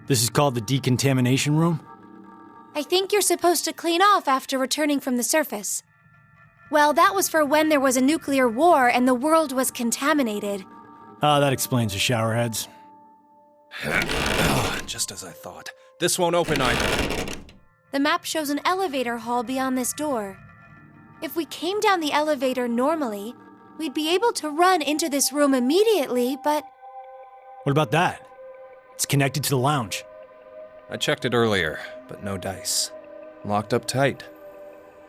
This is called the Decontamination Room? I think you're supposed to clean off after returning from the surface. Well, that was for when there was a nuclear war and the world was contaminated. Ah, that explains the showerheads. Just as I thought. This won't open either. The map shows an elevator hall beyond this door. If we came down the elevator normally, we'd be able to run into this room immediately, but... What about that? It's connected to the lounge. I checked it earlier, but no dice. Locked up tight.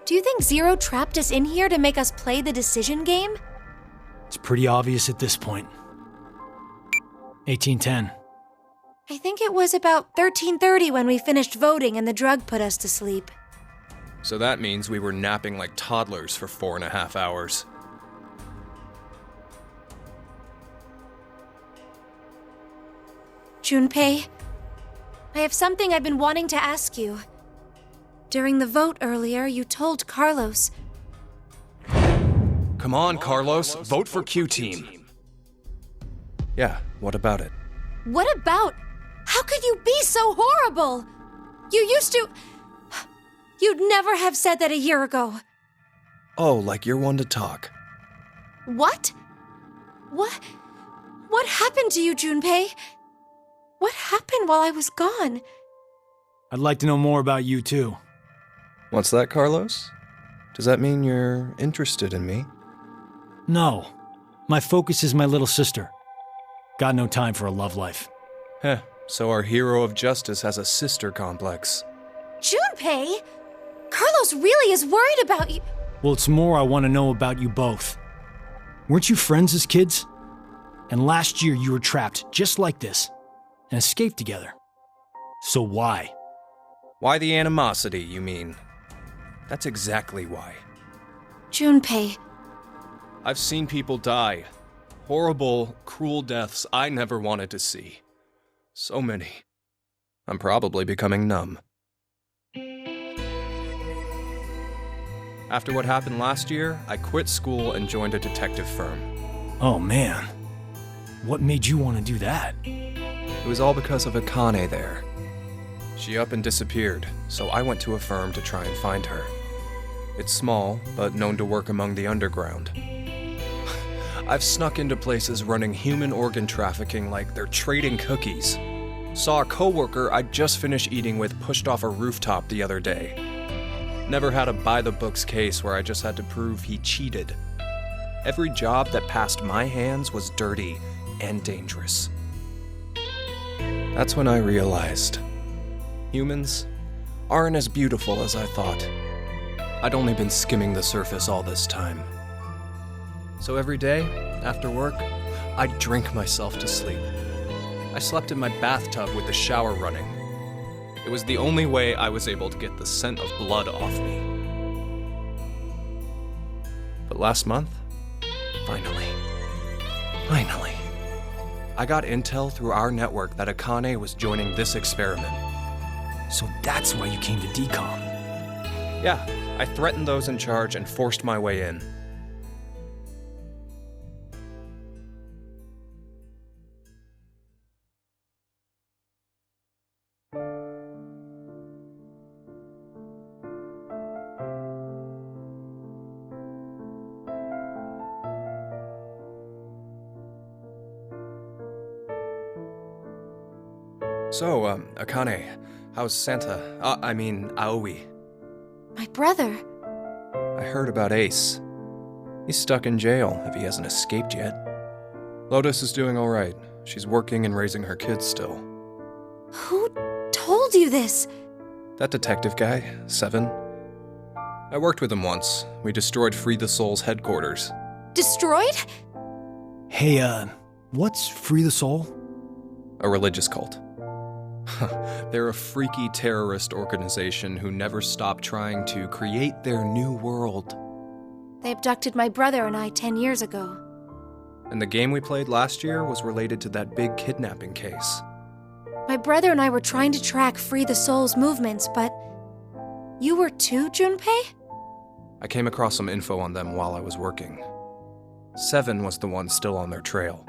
Do you think Zero trapped us in here to make us play the decision game? It's pretty obvious at this point. 1810. I think it was about 13:30 when we finished voting and the drug put us to sleep. So that means we were napping like toddlers for 4.5 hours. Junpei, I have something I've been wanting to ask you. During the vote earlier, you told Carlos... Come on, Carlos. Vote for Q Team. Yeah, what about it? What about? How could you be so horrible? You used to... You'd never have said that a year ago. Oh, like you're one to talk. What? What happened to you, Junpei? What happened while I was gone? I'd like to know more about you, too. What's that, Carlos? Does that mean you're interested in me? No. My focus is my little sister. Got no time for a love life. Heh, so our hero of justice has a sister complex. Junpei! Carlos really is worried about you. Well, it's more I want to know about you both. Weren't you friends as kids? And last year you were trapped just like this, and escaped together. So why? Why the animosity, you mean? That's exactly why. Junpei. I've seen people die. Horrible, cruel deaths I never wanted to see. So many. I'm probably becoming numb. After what happened last year, I quit school and joined a detective firm. Oh man. What made you want to do that? It was all because of Akane there. She up and disappeared, so I went to a firm to try and find her. It's small, but known to work among the underground. I've snuck into places running human organ trafficking like they're trading cookies. Saw a coworker I'd just finished eating with pushed off a rooftop the other day. Never had a by-the-books case where I just had to prove he cheated. Every job that passed my hands was dirty and dangerous. That's when I realized humans aren't as beautiful as I thought. I'd only been skimming the surface all this time. So every day, after work, I'd drink myself to sleep. I slept in my bathtub with the shower running. It was the only way I was able to get the scent of blood off me. But last month, finally, I got intel through our network that Akane was joining this experiment. So that's why you came to Decom. Yeah, I threatened those in charge and forced my way in. So, Akane, how's Santa? Aoi. My brother. I heard about Ace. He's stuck in jail if he hasn't escaped yet. Lotus is doing all right. She's working and raising her kids still. Who told you this? That detective guy, Seven. I worked with him once. We destroyed Free the Soul's headquarters. Destroyed? Hey, what's Free the Soul? A religious cult. They're a freaky terrorist organization who never stop trying to create their new world. They abducted my brother and I 10 years ago. And the game we played last year was related to that big kidnapping case. My brother and I were trying to track Free the Soul's movements, but... You were too, Junpei? I came across some info on them while I was working. Seven was the one still on their trail.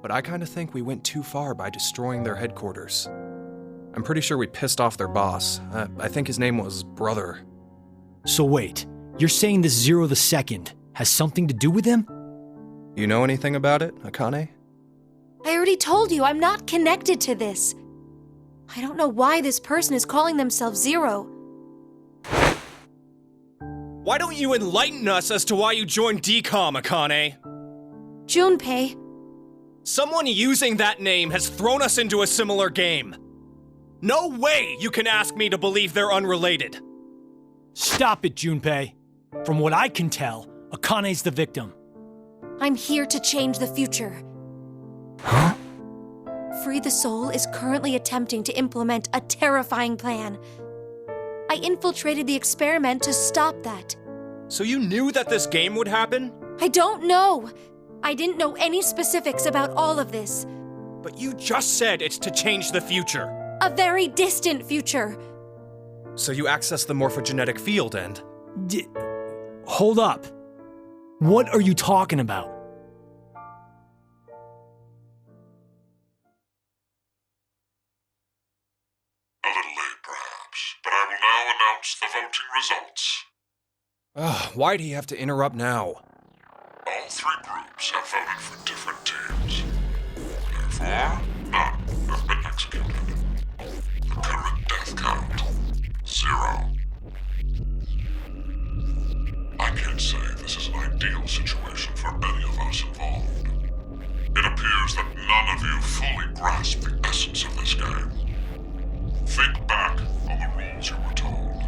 But I kinda think we went too far by destroying their headquarters. I'm pretty sure we pissed off their boss. I think his name was Brother. So wait, you're saying this Zero the Second has something to do with him? You know anything about it, Akane? I already told you I'm not connected to this. I don't know why this person is calling themselves Zero. Why don't you enlighten us as to why you joined Decom, Akane? Junpei, Someone using that name has thrown us into a similar game. No way you can ask me to believe they're unrelated. Stop it, Junpei. From what I can tell, Akane's the victim. I'm here to change the future. Huh? Free the Soul is currently attempting to implement a terrifying plan. I infiltrated the experiment to stop that. So you knew that this game would happen? I don't know. I didn't know any specifics about all of this. But you just said it's to change the future. A very distant future. So you access the morphogenetic field and... Hold up. What are you talking about? A little late, perhaps, but I will now announce the voting results. Why'd he have to interrupt now? All three groups have voted for different teams. Therefore, none have been executed. The current death count, 0. I can't say this is an ideal situation for any of us involved. It appears that none of you fully grasp the essence of this game. Think back on the rules you were told.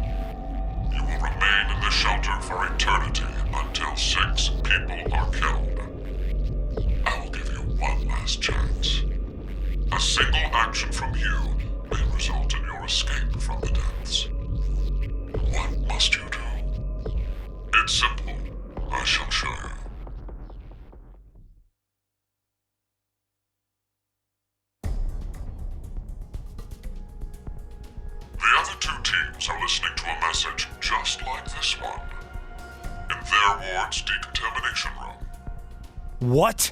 You will remain in the shelter for eternity until 6 people are killed. I will give you one last chance. A single action from you may result in your escape from the depths. What must you do? It's simple. I shall show you. The other 2 teams are listening to a message just like this one. In their ward's Decontamination Room. What?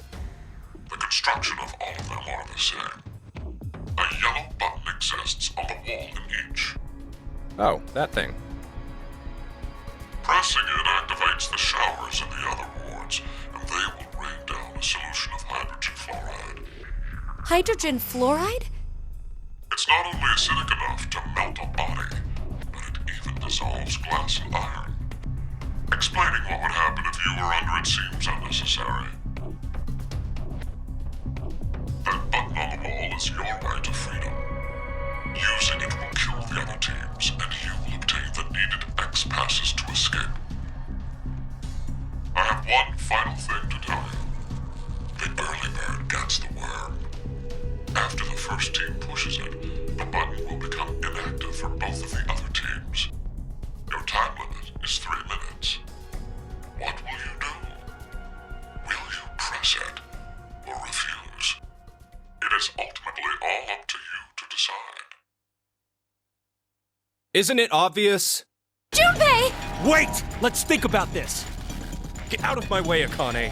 The construction of all of them are the same. A yellow button exists on the wall in each. Oh, that thing. Pressing it activates the showers in the other wards, and they will rain down a solution of hydrogen fluoride. Hydrogen fluoride? It's not only acidic enough to melt a body, but it even dissolves glass and iron. Explaining what would happen if you were under it seems unnecessary. That button on the wall is your way to freedom. Using it will kill the other teams, and you will obtain the needed X passes to escape. I have one final thing to tell you. The early bird gets the worm. After the first team pushes it, the button will become inactive for both of the other teams. Your time limit is 3 minutes. What will you do? Will you press it or refuse? It is ultimately all up to you to decide. Isn't it obvious? Junpei! Wait! Let's think about this. Get out of my way, Akane.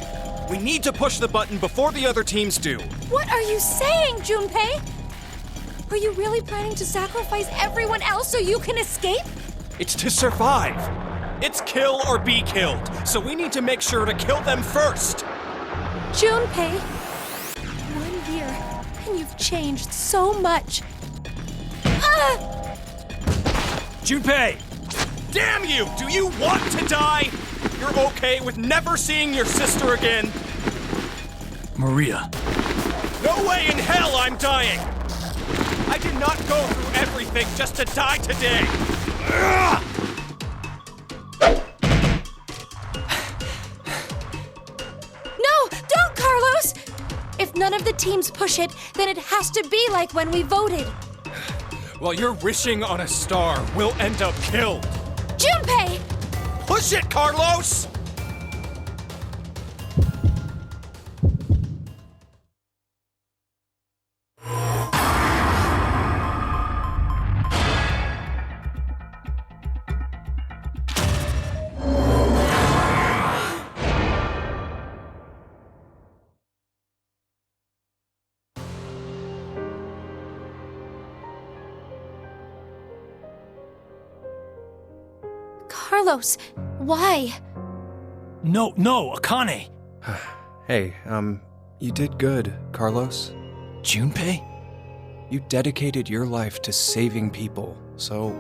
We need to push the button before the other teams do. What are you saying, Junpei? Are you really planning to sacrifice everyone else so you can escape? It's to survive. It's kill or be killed, so we need to make sure to kill them first. Junpei, 1 year, and you've changed so much. Junpei! Damn you! Do you want to die? You're okay with never seeing your sister again? Maria. No way in hell I'm dying! I did not go through everything just to die today! No, don't, Carlos! If none of the teams push it, then it has to be like when we voted. While you're wishing on a star, we'll end up killed. Junpei! Push it, Carlos! Carlos, why? No, Akane. Hey, you did good, Carlos. Junpei? You dedicated your life to saving people, so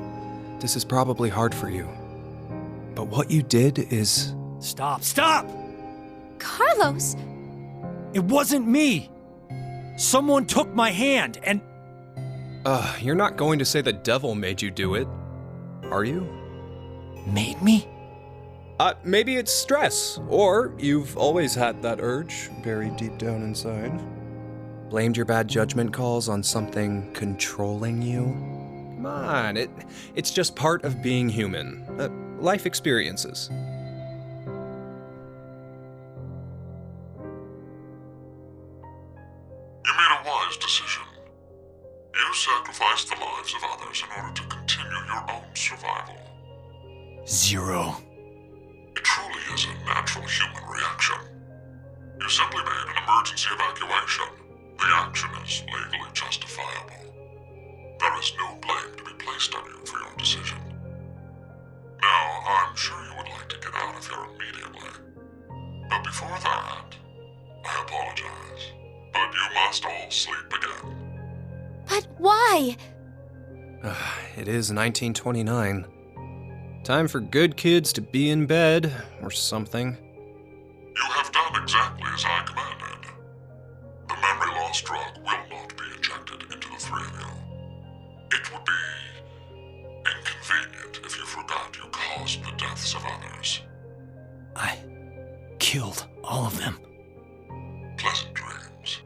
this is probably hard for you. But what you did is... Stop! Carlos! It wasn't me! Someone took my hand and... You're not going to say the devil made you do it, are you? Made me? Maybe it's stress, or you've always had that urge buried deep down inside. Blamed your bad judgment calls on something controlling you? Come on, it's just part of being human. Life experiences. You made a wise decision. You sacrificed the lives of others in order to continue your own survival. Zero. It truly is a natural human reaction. You simply made an emergency evacuation. The action is legally justifiable. There is no blame to be placed on you for your decision. Now, I'm sure you would like to get out of here immediately. But before that, I apologize. But you must all sleep again. But why? It is 1929. Time for good kids to be in bed, or something. You have done exactly as I commanded. The memory loss drug will not be injected into the three of you. It would be inconvenient if you forgot you caused the deaths of others. I killed all of them. Pleasant dreams.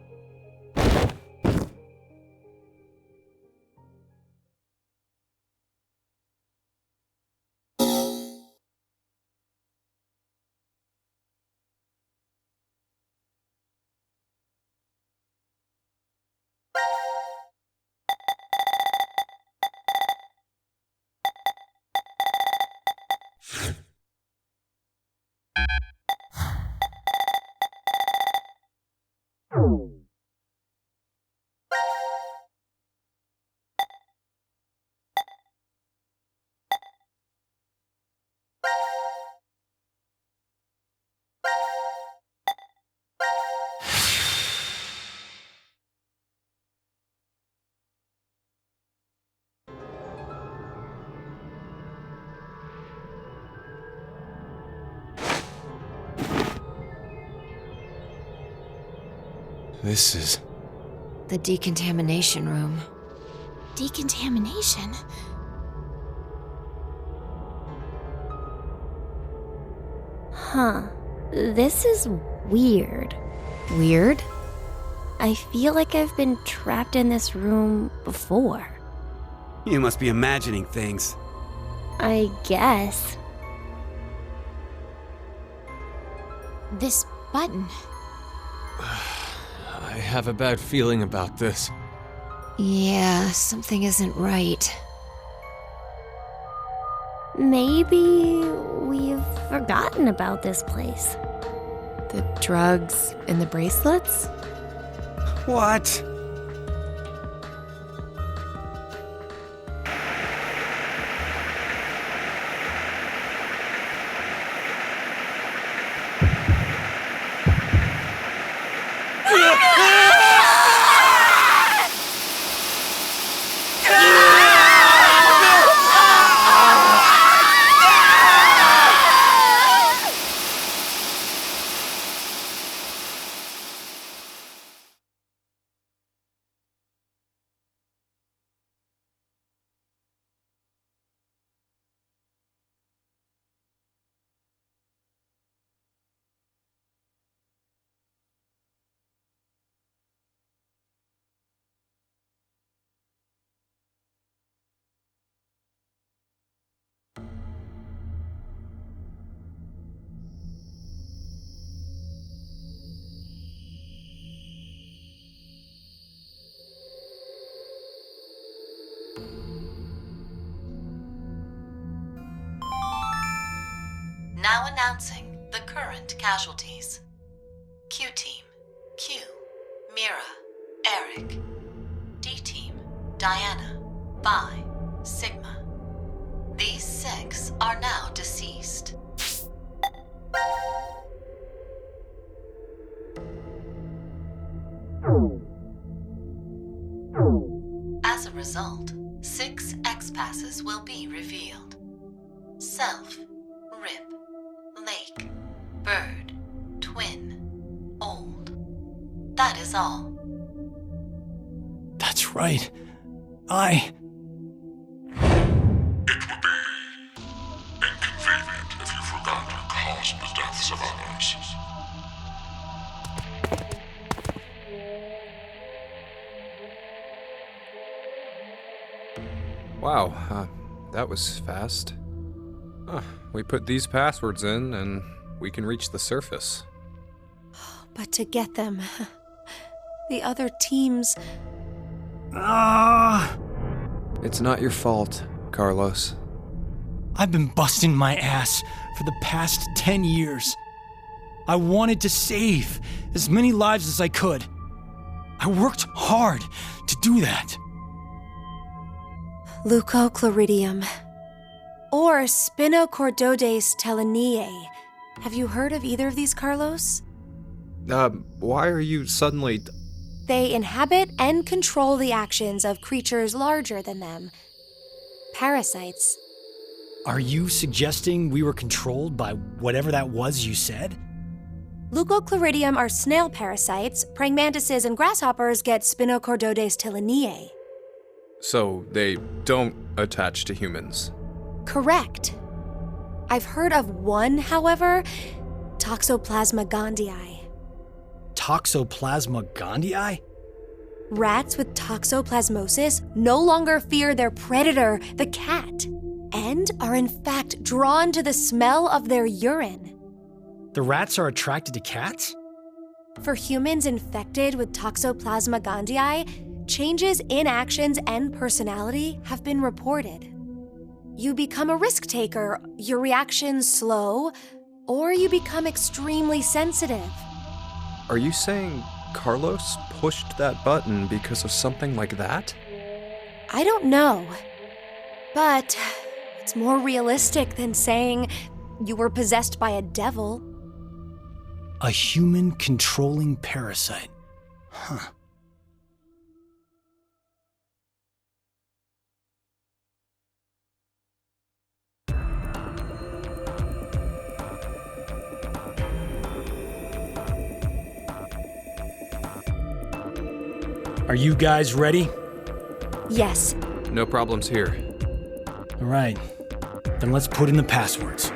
This is... The Decontamination Room. Decontamination? Huh. This is weird. Weird? I feel like I've been trapped in this room before. You must be imagining things. I guess. This button. I have a bad feeling about this. Yeah, something isn't right. Maybe we've forgotten about this place. The drugs and the bracelets? What? Now announcing the current casualties. Q-Team, Q, Mira, Eric. D-Team, Diana, Vi, Sigma. These 6 are now deceased. As a result, 6 X-passes will be revealed. Self, Rip, Lake, Bird, Twin, Old. That is all. That's right. It would be inconvenient if you forgot to cause the deaths of others. Wow, that was fast. We put these passwords in, and we can reach the surface. But to get them, the other teams... It's not your fault, Carlos. I've been busting my ass for the past 10 years. I wanted to save as many lives as I could. I worked hard to do that. Leucochloridium. Or Spinochordodes teleniae. Have you heard of either of these, Carlos? Why are you suddenly... They inhabit and control the actions of creatures larger than them. Parasites. Are you suggesting we were controlled by whatever that was you said? Leucochloridium are snail parasites. Praying mantises and grasshoppers get Spinochordodes teleniae. So they don't attach to humans? Correct. I've heard of one, however, Toxoplasma gondii. Toxoplasma gondii? Rats with toxoplasmosis no longer fear their predator, the cat, and are in fact drawn to the smell of their urine. The rats are attracted to cats? For humans infected with Toxoplasma gondii, changes in actions and personality have been reported. You become a risk taker, your reactions slow, or you become extremely sensitive. Are you saying Carlos pushed that button because of something like that? I don't know, but it's more realistic than saying you were possessed by a devil. A human controlling parasite. Huh. Are you guys ready? Yes. No problems here. All right. Then let's put in the passwords.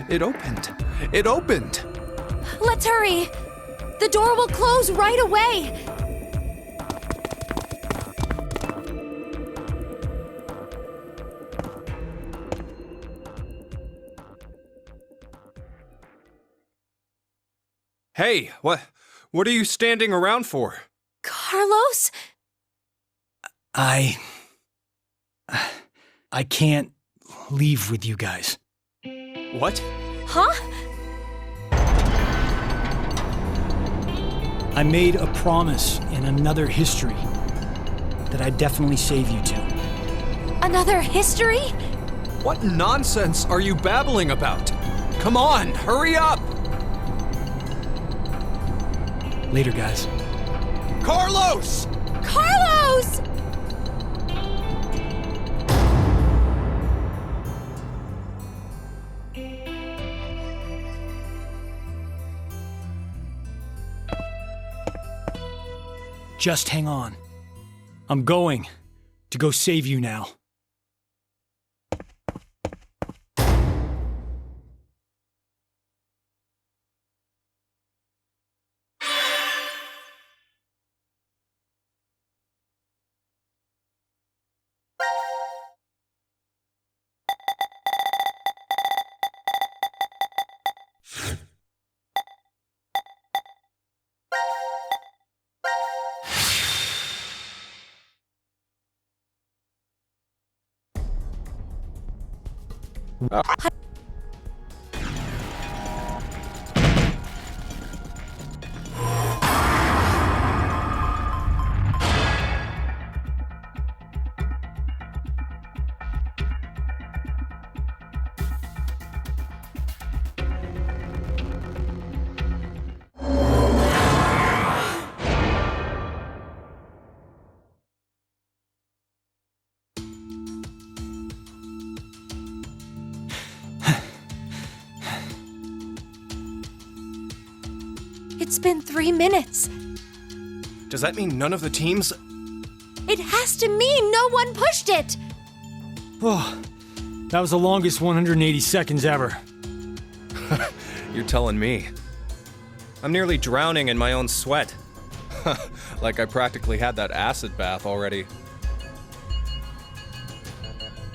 It opened. It opened! Let's hurry! The door will close right away! Hey, what are you standing around for? Carlos? I can't leave with you guys. What? Huh? I made a promise in another history that I'd definitely save you two. Another history? What nonsense are you babbling about? Come on, hurry up! Later, guys. Carlos! Carlos! Just hang on. I'm going to go save you now. It's been 3 minutes. Does that mean none of the teams? It has to mean no one pushed it! Oh, that was the longest 180 seconds ever. You're telling me. I'm nearly drowning in my own sweat. Like I practically had that acid bath already.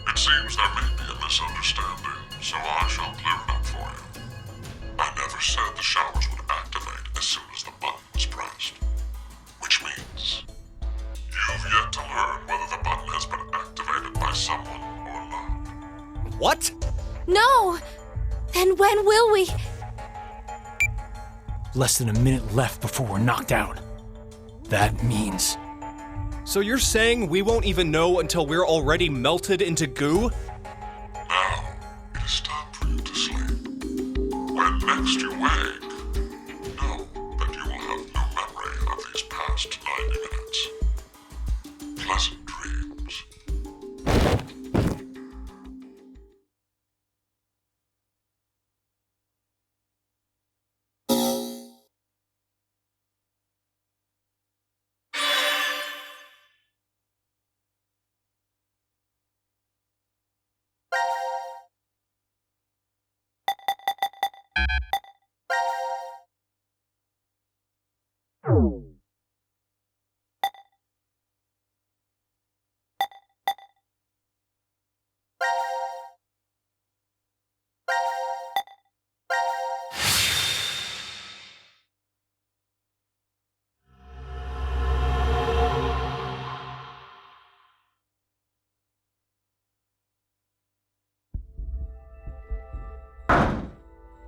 It seems there may be a misunderstanding, so I shall clear it up for you. I never said the showers would activate as soon as the button was pressed. Which means you've yet to learn whether the button has been activated by someone or not. What? No! Then when will we? Less than a minute left before we're knocked out. That means... So you're saying we won't even know until we're already melted into goo? Now, it is time for you to sleep. When next you wake, know that you will have no memory of these past 90 minutes. Pleasant dreams.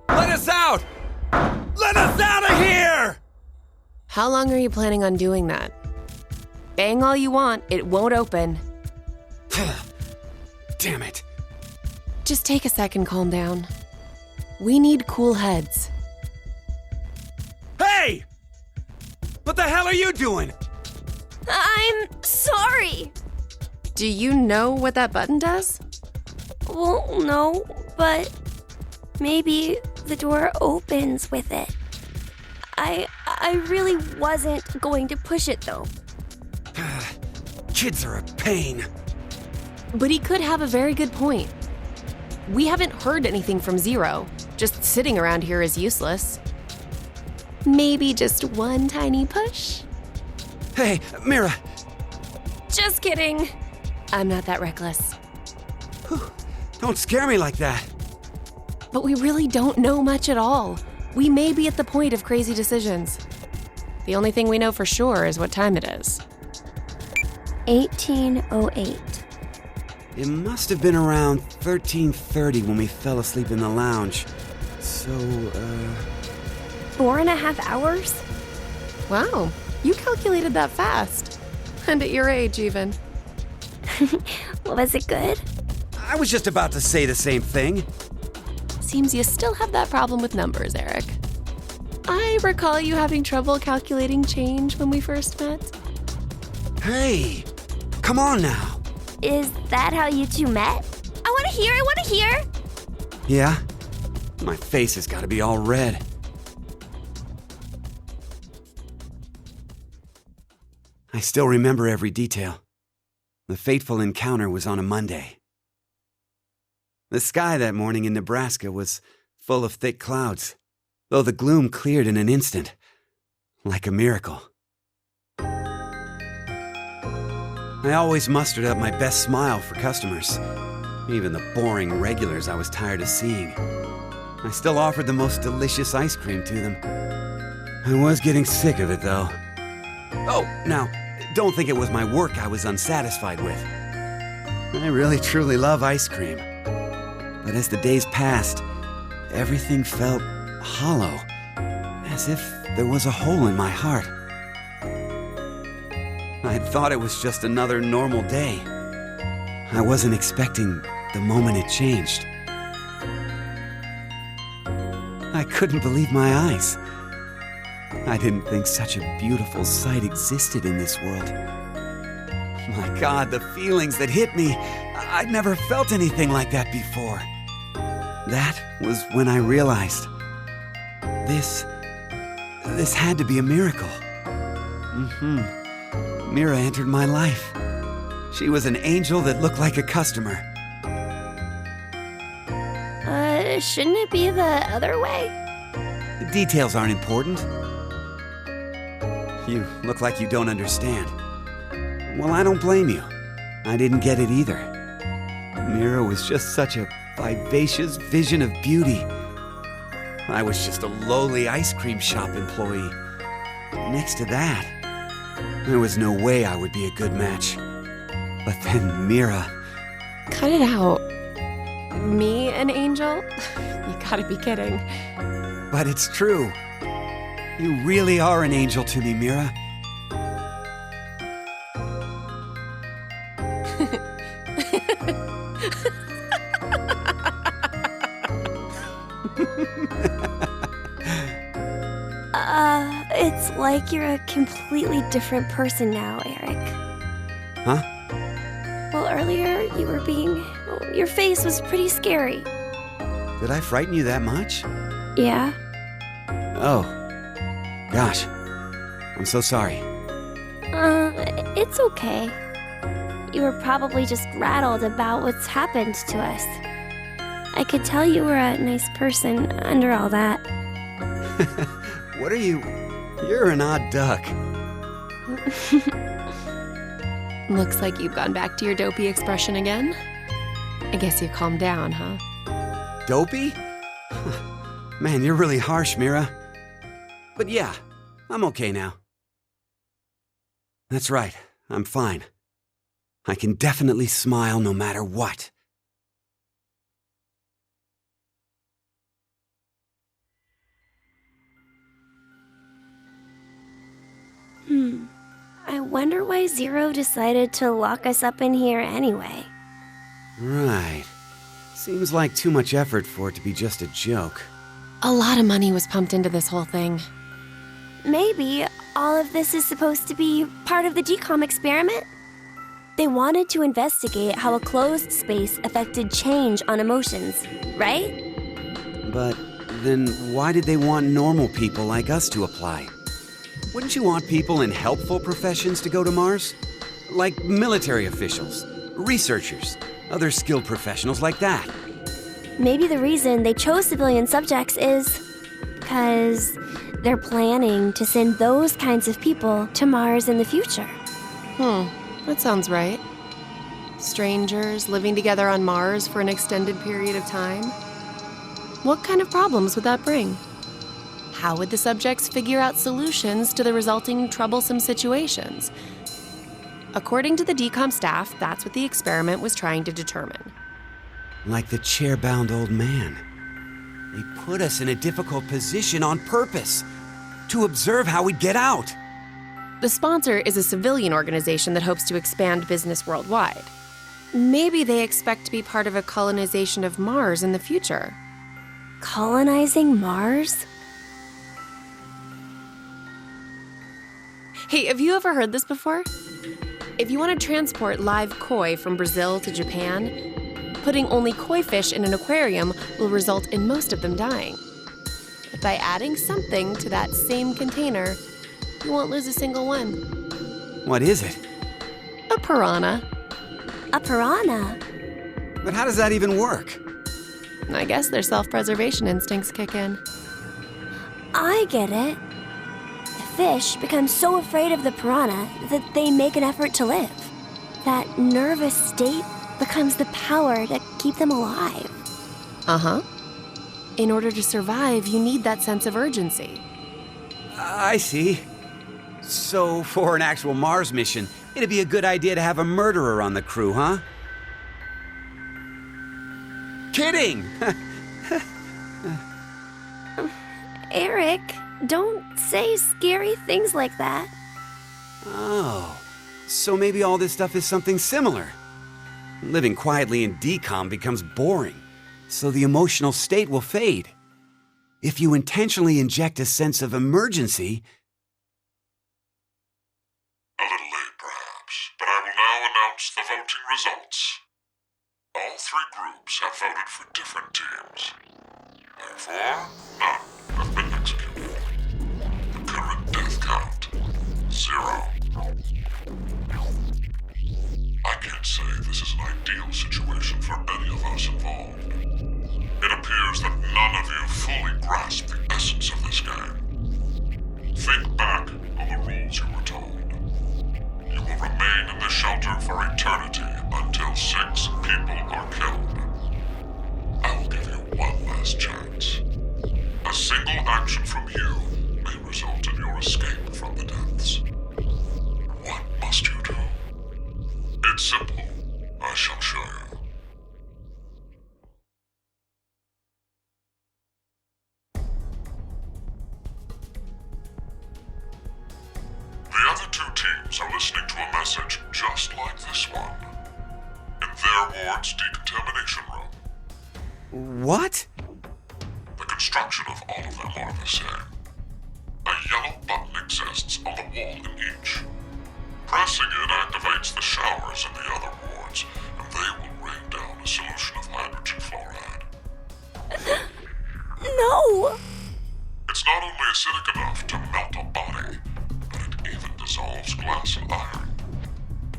Let us out! Let us out of here! How long are you planning on doing that? Bang all you want, it won't open. Damn it. Just take a second, calm down. We need cool heads. Hey! What the hell are you doing? I'm sorry. Do you know what that button does? Well, no, but maybe the door opens with it. I really wasn't going to push it, though. Kids are a pain. But he could have a very good point. We haven't heard anything from Zero. Just sitting around here is useless. Maybe just one tiny push? Hey, Mira. Just kidding. I'm not that reckless. Don't scare me like that. But we really don't know much at all. We may be at the point of crazy decisions. The only thing we know for sure is what time it is. 1808. It must have been around 13:30 when we fell asleep in the lounge. So, 4.5 hours? Wow, you calculated that fast. And at your age, even. Was it good? I was just about to say the same thing. Seems you still have that problem with numbers, Eric. I recall you having trouble calculating change when we first met. Hey, come on now. Is that how you two met? I want to hear! Yeah? My face has got to be all red. I still remember every detail. The fateful encounter was on a Monday. The sky that morning in Nebraska was full of thick clouds, though the gloom cleared in an instant, like a miracle. I always mustered up my best smile for customers, even the boring regulars I was tired of seeing. I still offered the most delicious ice cream to them. I was getting sick of it, though. Oh, now, don't think it was my work I was unsatisfied with. I really truly love ice cream. But But as the days passed, everything felt hollow, as if there was a hole in my heart. I thought it was just another normal day. I wasn't expecting the moment it changed. I couldn't believe my eyes. I didn't think such a beautiful sight existed in this world. My God, the feelings that hit me, I'd never felt anything like that before. That was when I realized this had to be a miracle. Mira entered my life. She was an angel that looked like a customer. Shouldn't it be the other way? The details aren't important. You look like you don't understand. Well, I don't blame you. I didn't get it either. Mira was just such a vivacious vision of beauty. I was just a lowly ice cream shop employee. Next to that, there was no way I would be a good match. But then Mira... Cut it out. Me, an angel? You gotta be kidding. But it's true. You really are an angel to me, Mira. It's like you're a completely different person now, Eric. Huh? Well, earlier you were your face was pretty scary. Did I frighten you that much? Yeah. Oh. Gosh. I'm so sorry. It's okay. You were probably just rattled about what's happened to us. I could tell you were a nice person under all that. What are you? You're an odd duck. Looks like you've gone back to your dopey expression again. I guess you've calmed down, huh? Dopey? Man, you're really harsh, Mira. But yeah, I'm okay now. That's right, I'm fine. I can definitely smile no matter what. I wonder why Zero decided to lock us up in here anyway. Right. Seems like too much effort for it to be just a joke. A lot of money was pumped into this whole thing. Maybe all of this is supposed to be part of the decom experiment? They wanted to investigate how a closed space affected change on emotions, right? But then why did they want normal people like us to apply? Wouldn't you want people in helpful professions to go to Mars? Like military officials, researchers, other skilled professionals like that. Maybe the reason they chose civilian subjects is because they're planning to send those kinds of people to Mars in the future. That sounds right. Strangers living together on Mars for an extended period of time. What kind of problems would that bring? How would the subjects figure out solutions to the resulting troublesome situations? According to the decom staff, that's what the experiment was trying to determine. Like the chair-bound old man. They put us in a difficult position on purpose, to observe how we'd get out. The sponsor is a civilian organization that hopes to expand business worldwide. Maybe they expect to be part of a colonization of Mars in the future. Colonizing Mars? Hey, have you ever heard this before? If you want to transport live koi from Brazil to Japan, putting only koi fish in an aquarium will result in most of them dying. But by adding something to that same container, you won't lose a single one. What is it? A piranha. A piranha? But how does that even work? I guess their self-preservation instincts kick in. I get it. Fish become so afraid of the piranha that they make an effort to live. That nervous state becomes the power to keep them alive. Uh-huh. In order to survive, you need that sense of urgency. I see. So, for an actual Mars mission, it'd be a good idea to have a murderer on the crew, huh? kidding! Eric, don't say scary things like that. Oh, so maybe all this stuff is something similar. Living quietly in decom becomes boring, so the emotional state will fade. If you intentionally inject a sense of emergency... A little late, perhaps, but I will now announce the voting results. All three groups have voted for different teams. Therefore, none have been executed. The current death count, 0. I can't say this is an ideal situation for any of us involved. It appears that none of you fully grasp the essence of this game. Think back on the rules you were told. You will remain in the shelter for eternity until 6 people are killed. I will give you one last chance. A single action from you may result in your escape from the depths. What must you do? It's simple. I shall show you. The other 2 teams are listening to a message just like this one. In their ward's decontamination room. What? The construction of all of them are the same. A yellow button exists on the wall in each. Pressing it activates the showers in the other wards, and they will rain down a solution of hydrogen fluoride. No! It's not only acidic enough to melt a body, but it even dissolves glass and iron.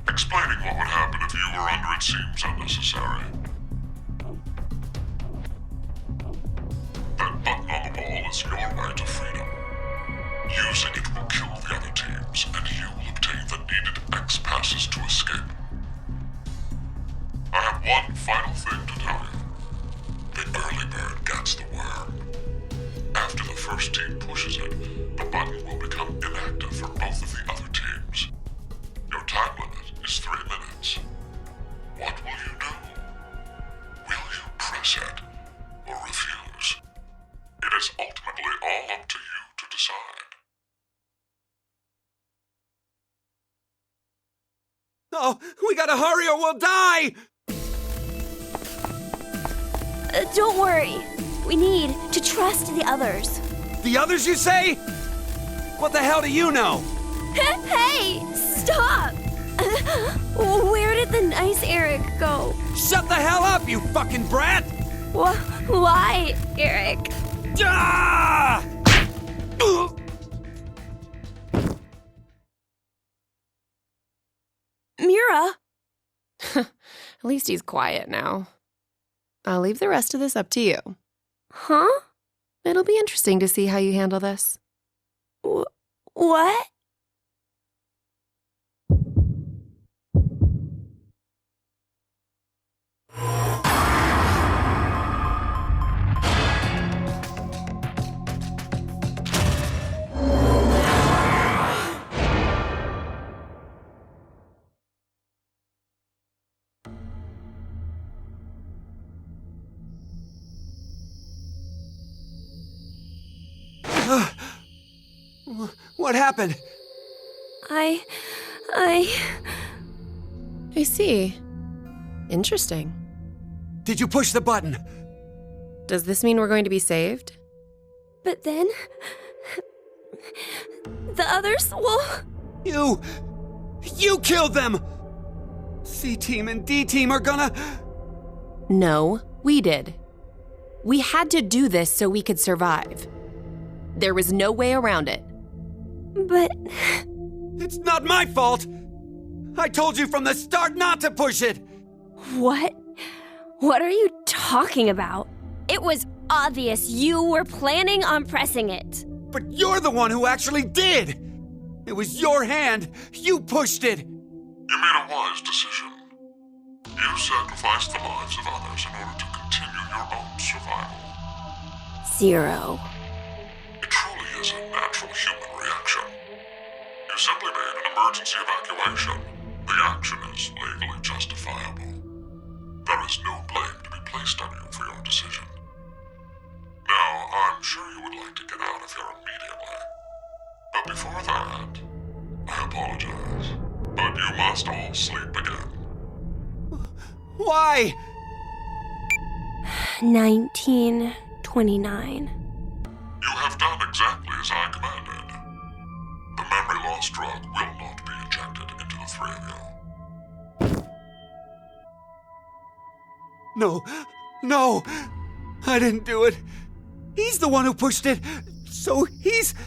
Explaining what would happen if you were under it seems unnecessary. That button on the wall is your way to freedom. Using it will kill the other teams, and you will obtain the needed X passes to escape. I have one final thing to tell you. The early bird gets the worm. After the first team pushes it, the button will become inactive for both of the other teams. Your time limit is 3 minutes. What will you do? Will you press it or refuse? It is ultimately all up to you to decide. Oh, we gotta hurry or we'll die! Don't worry. We need to trust the others. The others, you say? What the hell do you know? Hey! Stop! Where did the nice Eric go? Shut the hell up, you fucking brat! Why, Eric? Ah! Mira? At least he's quiet now. I'll leave the rest of this up to you. Huh? It'll be interesting to see how you handle this. What? What happened? I see. Interesting. Did you push the button? Does this mean we're going to be saved? But then... the others will... You killed them! C-Team and D-Team are gonna... No, we did. We had to do this so we could survive. There was no way around it. But... It's not my fault! I told you from the start not to push it! What? What are you talking about? It was obvious you were planning on pressing it. But you're the one who actually did! It was your hand! You pushed it! You made a wise decision. You sacrificed the lives of others in order to continue your own survival. 0. It truly is a natural human reaction. You simply made an emergency evacuation. The action is legally justifiable. There is no blame to be placed on you for your decision. Now, I'm sure you would like to get out of here immediately. But before that, I apologize, but you must all sleep again. Why? 1929. You have done exactly as I commanded. The memory loss drug will not be injected into the three of you. No, I didn't do it. He's the one who pushed it, so he's... It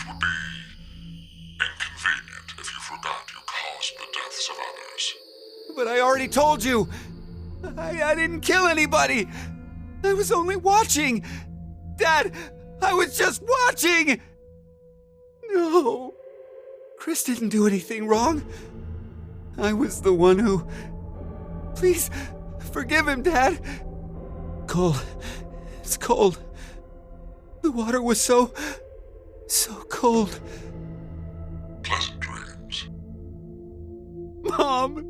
would be inconvenient if you forgot you caused the deaths of others. But I already told you. I didn't kill anybody. I was only watching. Dad, I was just watching. No. Chris didn't do anything wrong. I was the one who... Please, forgive him, Dad. Cold. It's cold. The water was so cold. Pleasant dreams. Mom!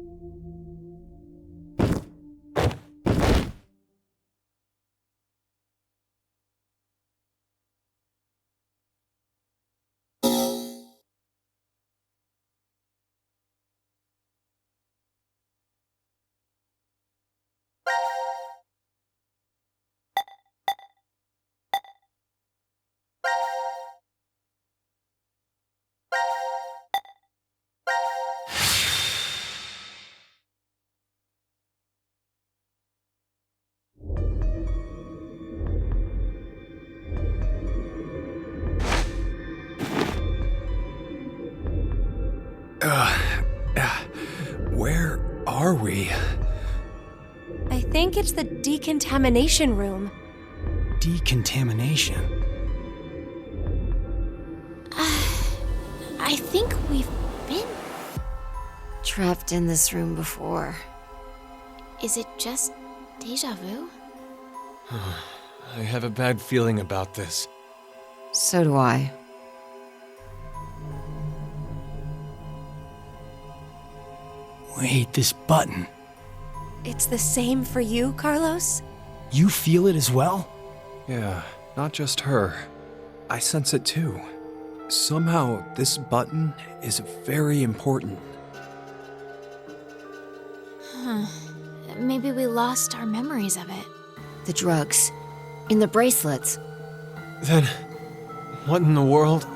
Where are we? I think it's the Decontamination Room. Decontamination? I think we've been Trapped in this room before. Is it just deja vu? I have a bad feeling about this. So do I. Wait, this button. It's the same for you, Carlos? You feel it as well? Yeah, not just her. I sense it too. Somehow, this button is very important. Maybe we lost our memories of it. The drugs. In the bracelets. Then, what in the world?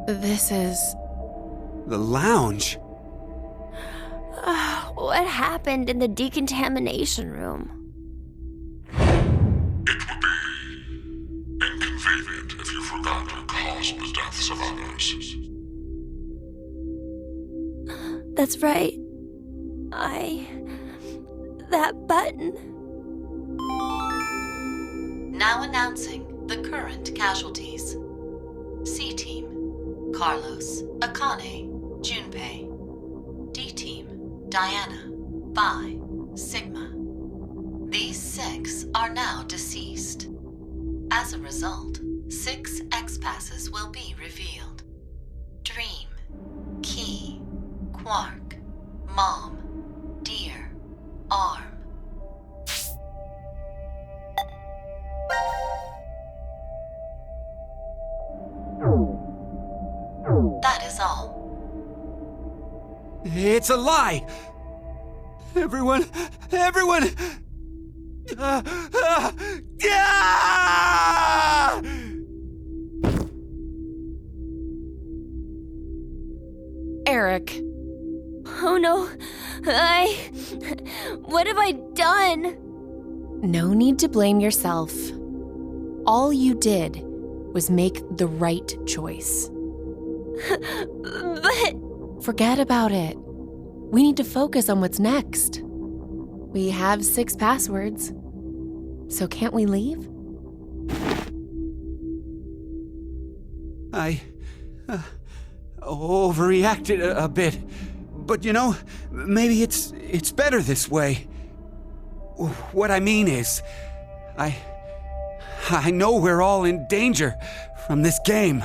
This is... The lounge? What happened in the decontamination room? It would be inconvenient if you forgot you caused the deaths of others. That's right. That button. Now announcing the current casualties. C-Team, Carlos, Akane, Junpei. D-Team, Diana, Bai, Sigma. These 6 are now deceased. As a result, 6 X-Passes will be revealed. Dream, Key, Quark, Mom, Deer, Arm. That is all. It's a lie! Everyone! Yeah! Eric. Oh no, what have I done? No need to blame yourself. All you did was make the right choice. But... Forget about it. We need to focus on what's next. We have 6 passwords. So can't we leave? I overreacted a bit. But you know, maybe it's better this way. What I mean is, I know we're all in danger from this game.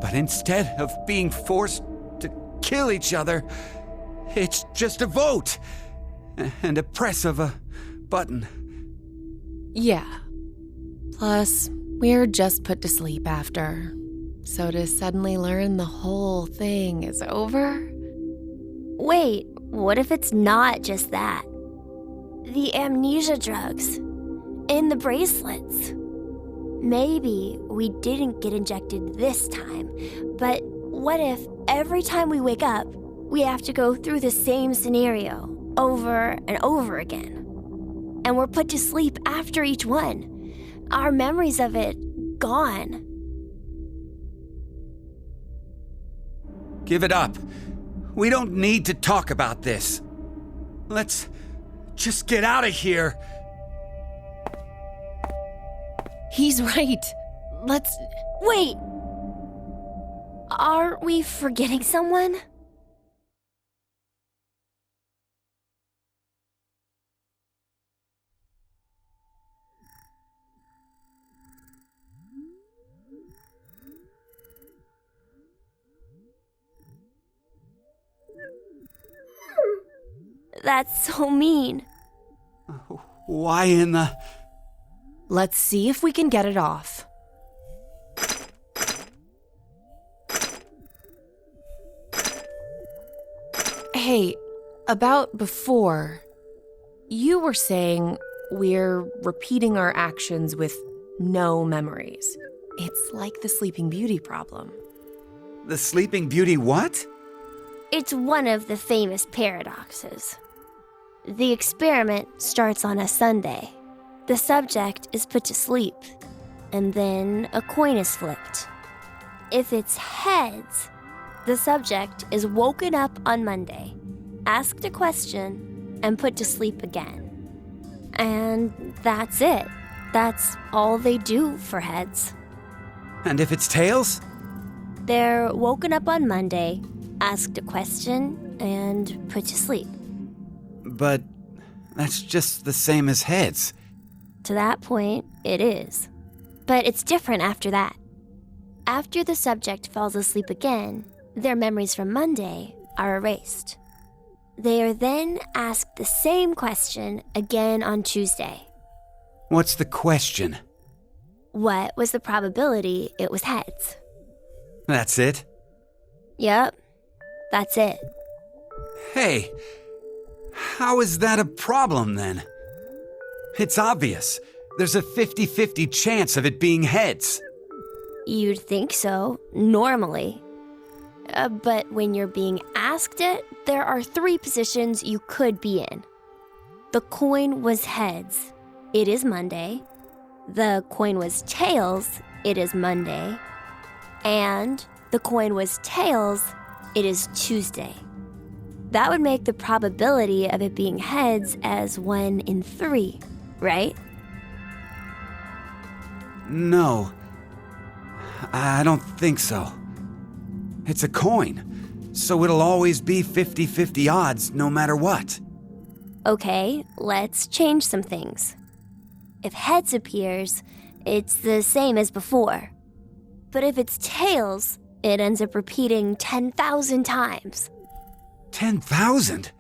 But instead of being forced to kill each other, it's just a vote and a press of a button. Yeah. Plus, we're just put to sleep after. So to suddenly learn the whole thing is over? Wait, what if it's not just that? The amnesia drugs. In the bracelets. Maybe we didn't get injected this time, but what if every time we wake up, we have to go through the same scenario over and over again? And we're put to sleep after each one. Our memories of it gone. Give it up. We don't need to talk about this. Let's just get out of here. He's right. Let's... Wait! Are we forgetting someone? That's so mean. Why in the... Let's see if we can get it off. Hey, about before, you were saying we're repeating our actions with no memories. It's like the Sleeping Beauty problem. The Sleeping Beauty what? It's one of the famous paradoxes. The experiment starts on a Sunday. The subject is put to sleep, and then a coin is flipped. If it's heads, the subject is woken up on Monday, asked a question, and put to sleep again. And that's it. That's all they do for heads. And if it's tails? They're woken up on Monday, asked a question, and put to sleep. But that's just the same as heads. To that point, it is. But it's different after that. After the subject falls asleep again, their memories from Monday are erased. They are then asked the same question again on Tuesday. What's the question? What was the probability it was heads? That's it? Yep, that's it. Hey, how is that a problem then? It's obvious. There's a 50-50 chance of it being heads. You'd think so, normally. But when you're being asked it, there are 3 positions you could be in. The coin was heads. It is Monday. The coin was tails. It is Monday. And the coin was tails. It is Tuesday. That would make the probability of it being heads as 1 in 3, right? No. I don't think so. It's a coin, so it'll always be 50-50 odds no matter what. Okay, let's change some things. If heads appears, it's the same as before. But if it's tails, it ends up repeating 10,000 times. 10,000?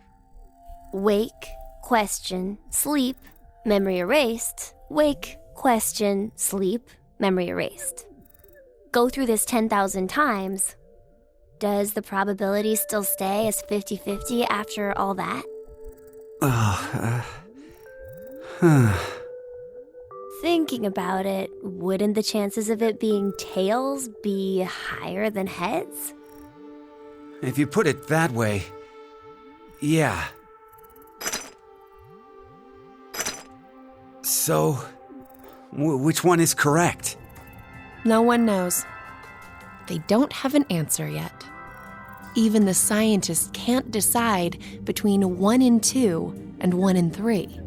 Wake, question, sleep, memory erased. Wake, question, sleep, memory erased. Go through this 10,000 times, Does the probability still stay as 50-50 after all that? Thinking about it, wouldn't the chances of it being tails be higher than heads? If you put it that way, yeah. So, which one is correct? No one knows. They don't have an answer yet. Even the scientists can't decide between 1 and 2 and 1 and 3.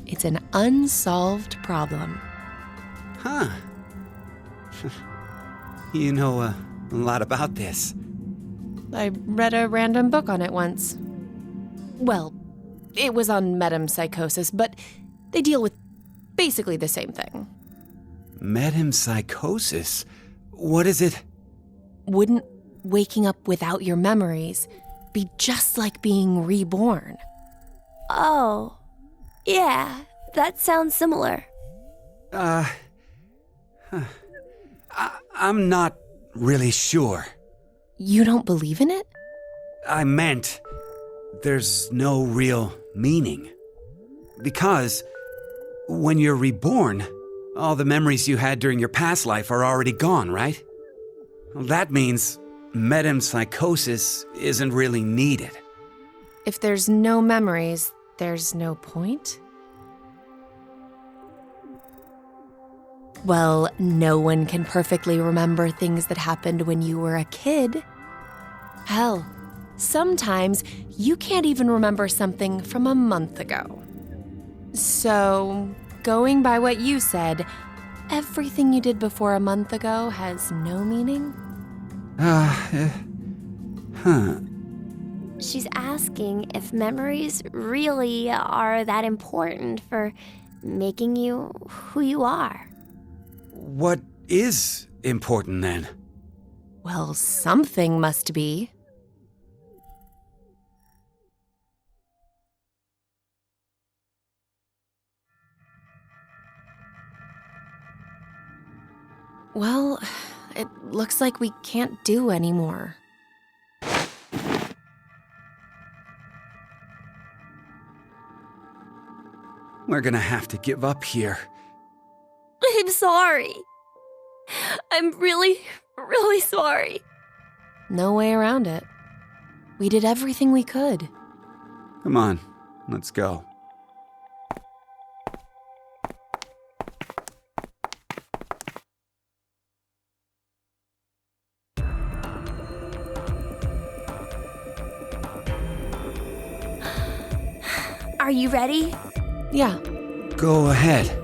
It's an unsolved problem. Huh. You know a lot about this. I read a random book on it once. Well, it was on metempsychosis, but they deal with basically the same thing. Metempsychosis? What is it? Wouldn't waking up without your memories be just like being reborn? Oh, yeah, that sounds similar. I'm not really sure. You don't believe in it? I meant there's no real meaning. Because when you're reborn, all the memories you had during your past life are already gone, right? Well, that means metempsychosis isn't really needed. If there's no memories, there's no point? Well, no one can perfectly remember things that happened when you were a kid. Hell, sometimes you can't even remember something from a month ago. So, going by what you said, everything you did before a month ago has no meaning? She's asking if memories really are that important for making you who you are. What is important then? Well, something must be. Well, it looks like we can't do anymore. We're gonna have to give up here. I'm sorry. I'm really, really sorry. No way around it. We did everything we could. Come on, let's go. Are you ready? Yeah. Go ahead.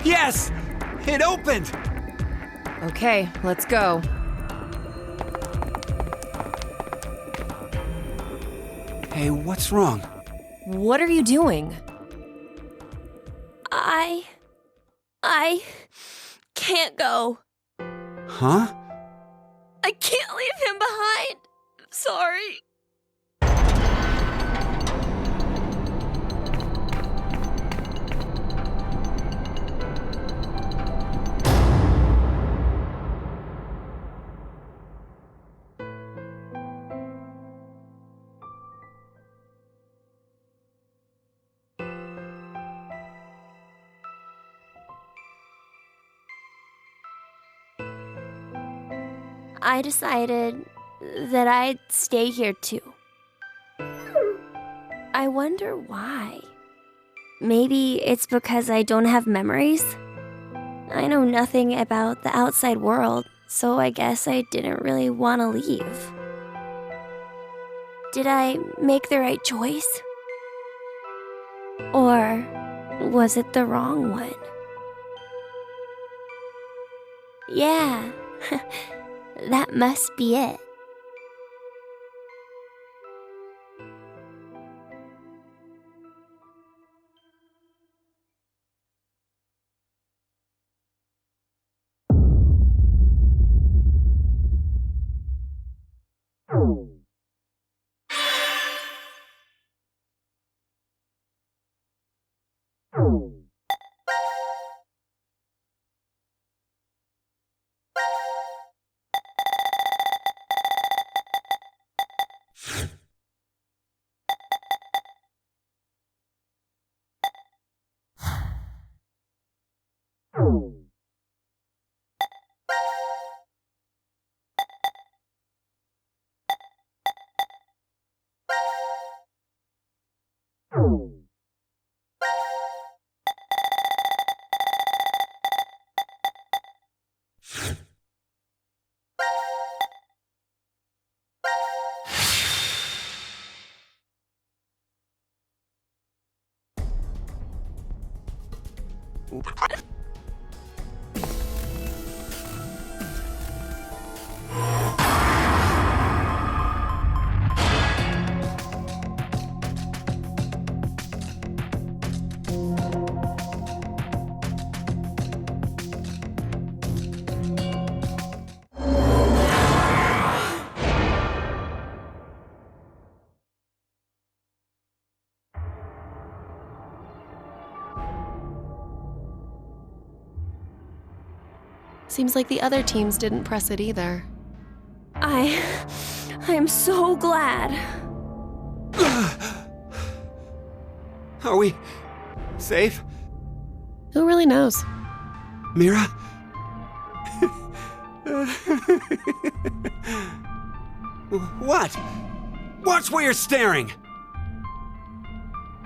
Yes! It opened! Okay, let's go. Hey, what's wrong? What are you doing? I can't go. Huh? I can't leave him behind. I'm sorry. I decided that I'd stay here too. I wonder why. Maybe it's because I don't have memories? I know nothing about the outside world, so I guess I didn't really want to leave. Did I make the right choice? Or was it the wrong one? Yeah, that must be it. Seems like the other teams didn't press it either. I'm so glad. Are we safe? Who really knows? Mira? What? Watch where you're staring!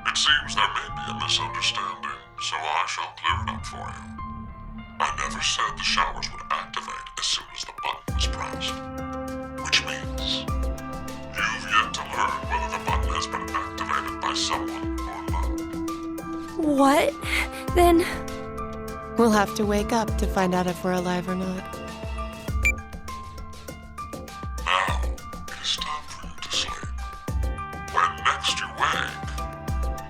It seems there may be a misunderstanding, so I shall clear it up for you. I never said the showers would activate as soon as the button was pressed. Which means you've yet to learn whether the button has been activated by someone or not. What? Then... We'll have to wake up to find out if we're alive or not. Now, it is time for you to sleep. When next you wake,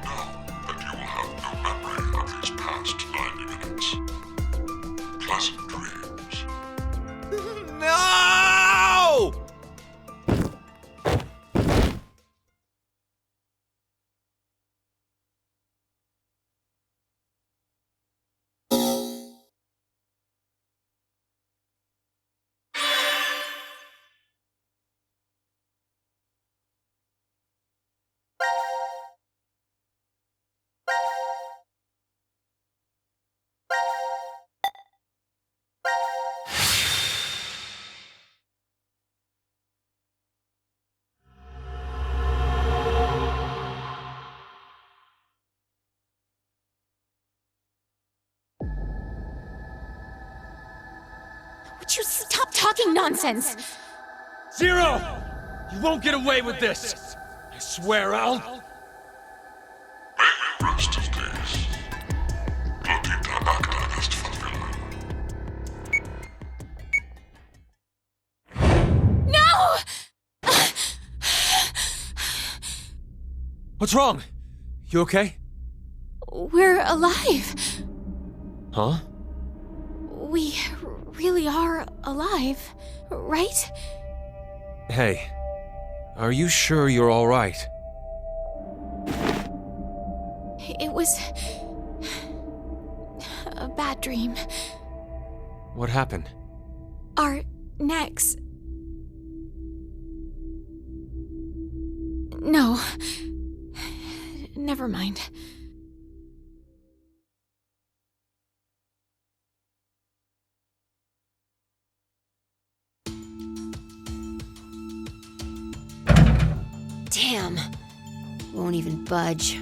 know that you will have no memory of these past 90 minutes. Pleasant dreams. No! Would you stop talking nonsense? Zero! You won't get away with this! I swear I'll... May you rest in peace. Glotita acta est facile. No! What's wrong? You okay? We're alive. Huh? We really are alive, right? Hey, are you sure you're all right? It was a bad dream. What happened? Our necks. No. Never mind. Damn. Won't even budge.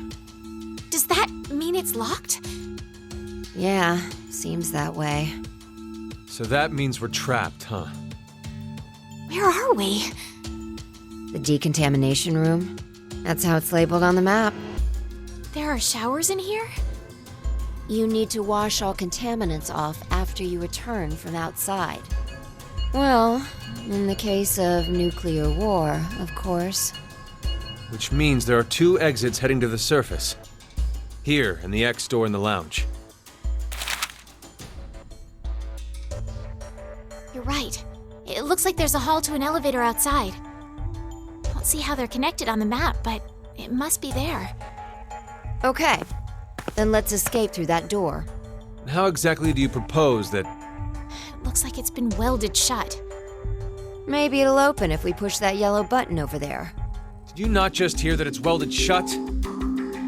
Does that mean it's locked? Yeah, seems that way. So that means we're trapped, huh? Where are we? The Decontamination Room. That's how it's labeled on the map. There are showers in here? You need to wash all contaminants off after you return from outside. Well, in the case of nuclear war, of course. Which means there are 2 exits heading to the surface. Here, and the X door in the lounge. You're right. It looks like there's a hall to an elevator outside. Don't see how they're connected on the map, but it must be there. Okay, then let's escape through that door. How exactly do you propose that... It looks like it's been welded shut. Maybe it'll open if we push that yellow button over there. Did you not just hear that it's welded shut?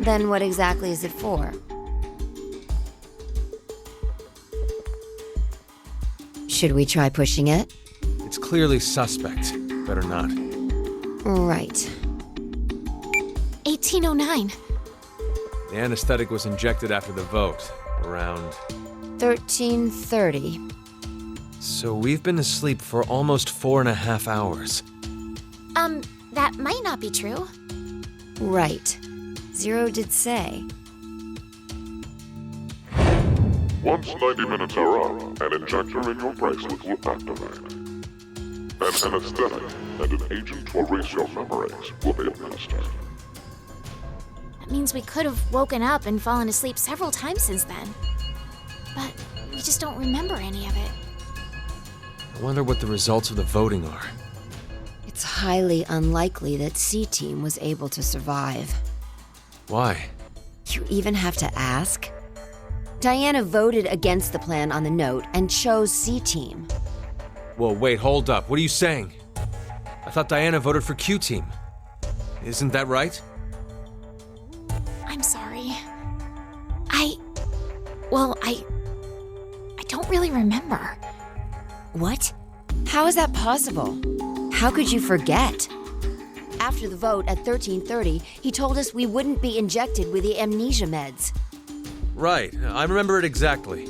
Then what exactly is it for? Should we try pushing it? It's clearly suspect. Better not. Right. 1809. The anesthetic was injected after the vote, around... 1330. So we've been asleep for almost 4.5 hours. That might not be true. Right. Zero did say. Once 90 minutes are up, an injector in your bracelet will activate. An anesthetic and an agent to erase your memories will be administered. That means we could have woken up and fallen asleep several times since then. But we just don't remember any of it. I wonder what the results of the voting are. It's highly unlikely that C-Team was able to survive. Why? You even have to ask? Diana voted against the plan on the note and chose C-Team. Whoa, wait, hold up. What are you saying? I thought Diana voted for Q-Team. Isn't that right? I'm sorry. I don't really remember. What? How is that possible? How could you forget? After the vote at 1330, he told us we wouldn't be injected with the amnesia meds. Right, I remember it exactly.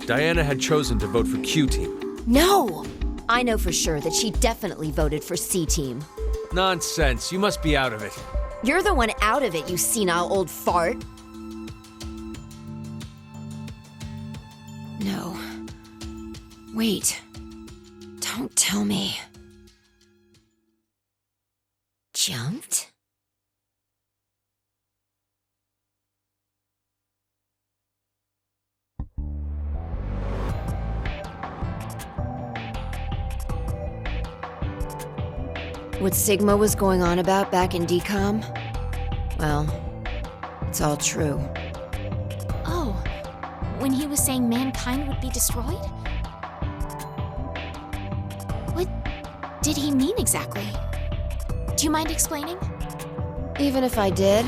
Diana had chosen to vote for Q-Team. No! I know for sure that she definitely voted for C-Team. Nonsense, you must be out of it. You're the one out of it, you senile old fart. No. Wait. Don't tell me. Jumped? What Sigma was going on about back in Decom? Well, it's all true. Oh, when he was saying mankind would be destroyed? What did he mean exactly? Do you mind explaining? Even if I did,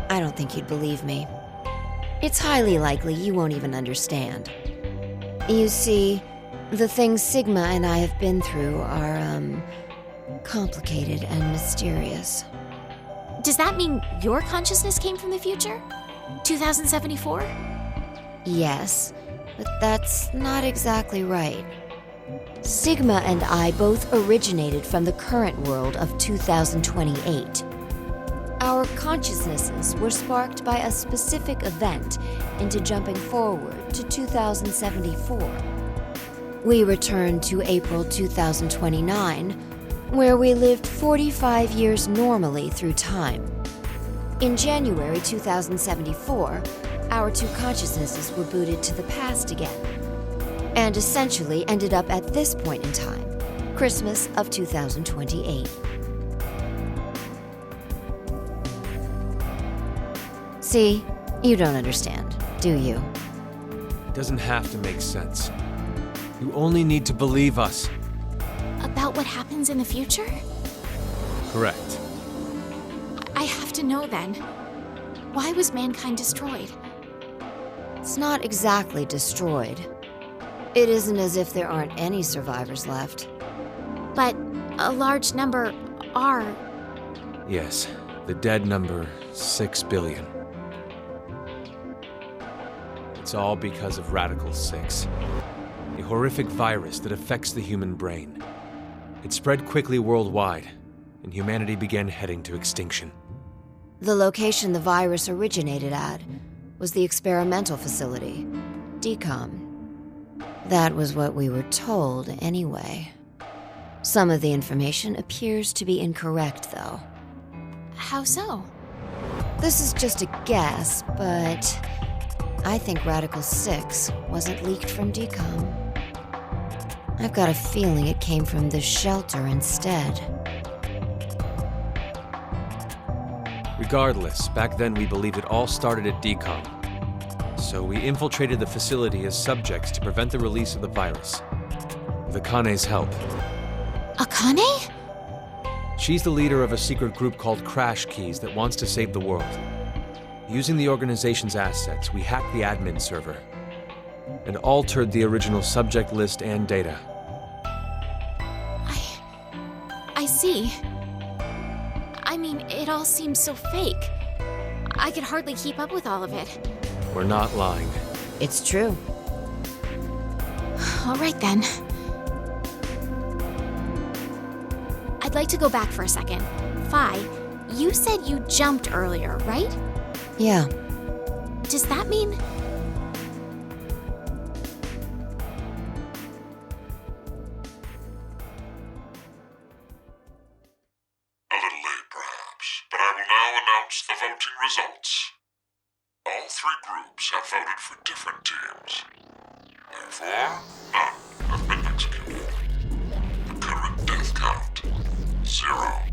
I don't think you'd believe me. It's highly likely you won't even understand. You see, the things Sigma and I have been through are, complicated and mysterious. Does that mean your consciousness came from the future? 2074? Yes, but that's not exactly right. Sigma and I both originated from the current world of 2028. Our consciousnesses were sparked by a specific event into jumping forward to 2074. We returned to April 2029, where we lived 45 years normally through time. In January 2074, our 2 consciousnesses were booted to the past again, and essentially ended up at this point in time, Christmas of 2028. See, you don't understand, do you? It doesn't have to make sense. You only need to believe us. About what happens in the future? Correct. I have to know then. Why was mankind destroyed? It's not exactly destroyed. It isn't as if there aren't any survivors left. But a large number are. Yes, the dead number 6 billion. It's all because of Radical 6, a horrific virus that affects the human brain. It spread quickly worldwide, and humanity began heading to extinction. The location the virus originated at was the experimental facility, Decom. That was what we were told, anyway. Some of the information appears to be incorrect, though. How so? This is just a guess, but I think Radical 6 wasn't leaked from Decom. I've got a feeling it came from this shelter instead. Regardless, back then we believed it all started at Decom. So we infiltrated the facility as subjects to prevent the release of the virus. With Akane's help. Akane? She's the leader of a secret group called Crash Keys that wants to save the world. Using the organization's assets, we hacked the admin server and altered the original subject list and data. I see. I mean, it all seems so fake. I could hardly keep up with all of it. We're not lying. It's true. All right then. I'd like to go back for a second. Fi, you said you jumped earlier, right? Yeah. Does that mean... A little late, perhaps, but I will now announce the voting results. All three groups have voted for different teams. Therefore, none have been executed. The current death count, 0.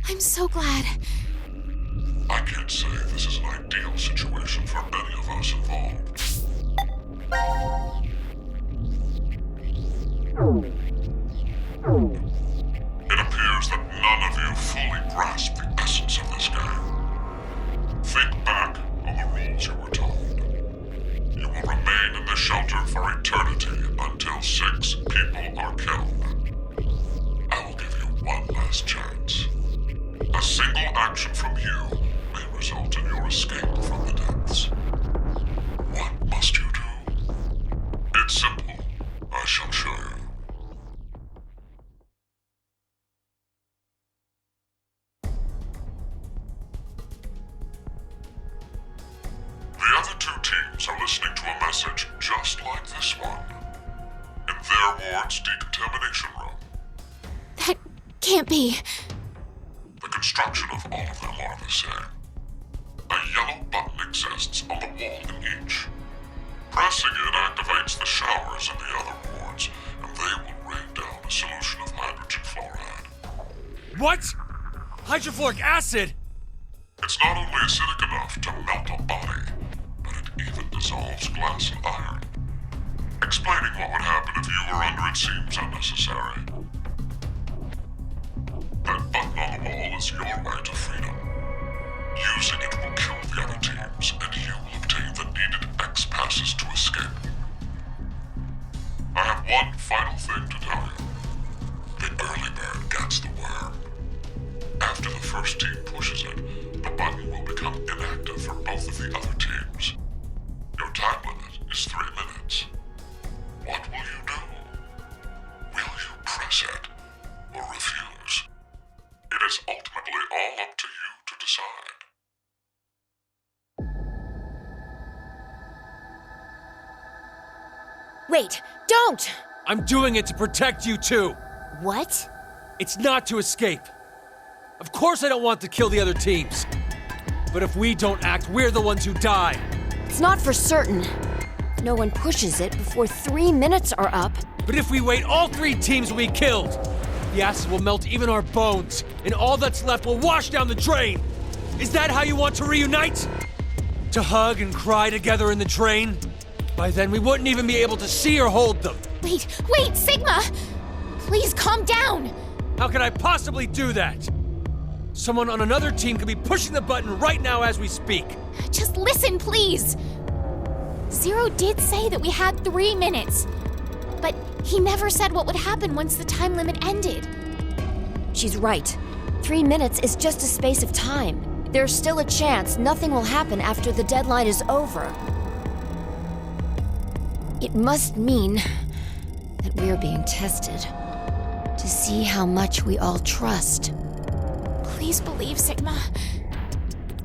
I'm so glad. I can't say this is an ideal situation for any of us involved. It appears that none of you fully grasp the essence of this game. Think back on the rules you were told. You will remain in the shelter for eternity until 6 people are killed. I will give you one last chance. A single action from you may result in your escape from the depths. What must you do? It's simple. I shall show you. The other 2 teams are listening to a message just like this one. In their ward's Decontamination Room. That can't be. The construction of all of them are the same. A yellow button exists on the wall in each. Pressing it activates the showers in the other wards, and they will rain down a solution of hydrogen fluoride. What? Hydrofluoric acid? It's not only acidic enough to melt a body, but it even dissolves glass and iron. Explaining what would happen if you were under it seems unnecessary. That button on the wall is your way to freedom. Using it will kill the other teams, and you will obtain the needed X passes to escape. I have one final thing to tell you. The early bird gets the worm. After the first team pushes it, the button will become inactive for both of the other teams. Your time limit is 3 minutes. What will you do? Will you press it or refuse? It is ultimately all up to you to decide. Wait, don't! I'm doing it to protect you too. What? It's not to escape. Of course I don't want to kill the other teams. But if we don't act, we're the ones who die. It's not for certain. No one pushes it before 3 minutes are up. But if we wait, all 3 teams will be killed. The acid will melt even our bones, and all that's left will wash down the drain. Is that how you want to reunite? To hug and cry together in the drain? By then, we wouldn't even be able to see or hold them. Wait, Sigma! Please calm down! How could I possibly do that? Someone on another team could be pushing the button right now as we speak. Just listen, please! Zero did say that we had 3 minutes. But he never said what would happen once the time limit ended. She's right. 3 minutes is just a space of time. There's still a chance nothing will happen after the deadline is over. It must mean that we're being tested to to see how much we all trust. Please believe, Sigma.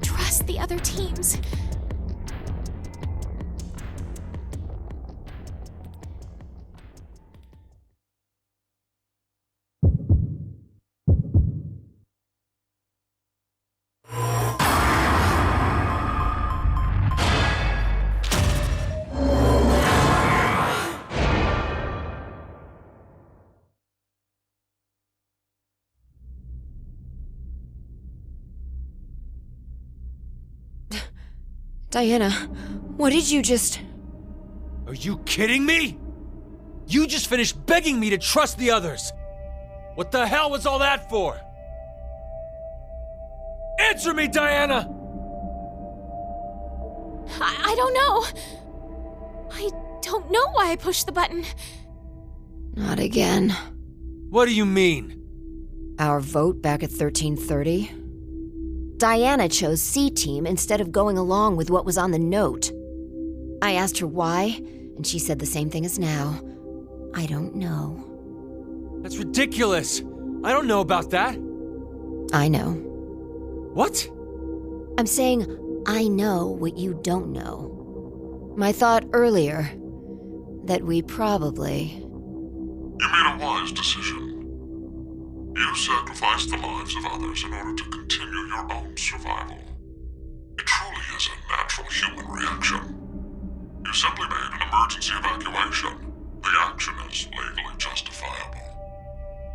Trust the other teams. Diana, what did you just... Are you kidding me? You just finished begging me to trust the others. What the hell was all that for? Answer me, Diana! I don't know. I don't know why I pushed the button. Not again. What do you mean? Our vote back at 1330? Diana chose C-Team instead of going along with what was on the note. I asked her why, and she said the same thing as now. I don't know. That's ridiculous. I don't know about that. I know. What? I'm saying I know what you don't know. My thought earlier, that we probably... You made a wise decision. You sacrificed the lives of others in order to continue your own survival. It truly is a natural human reaction. You simply made an emergency evacuation. The action is legally justifiable.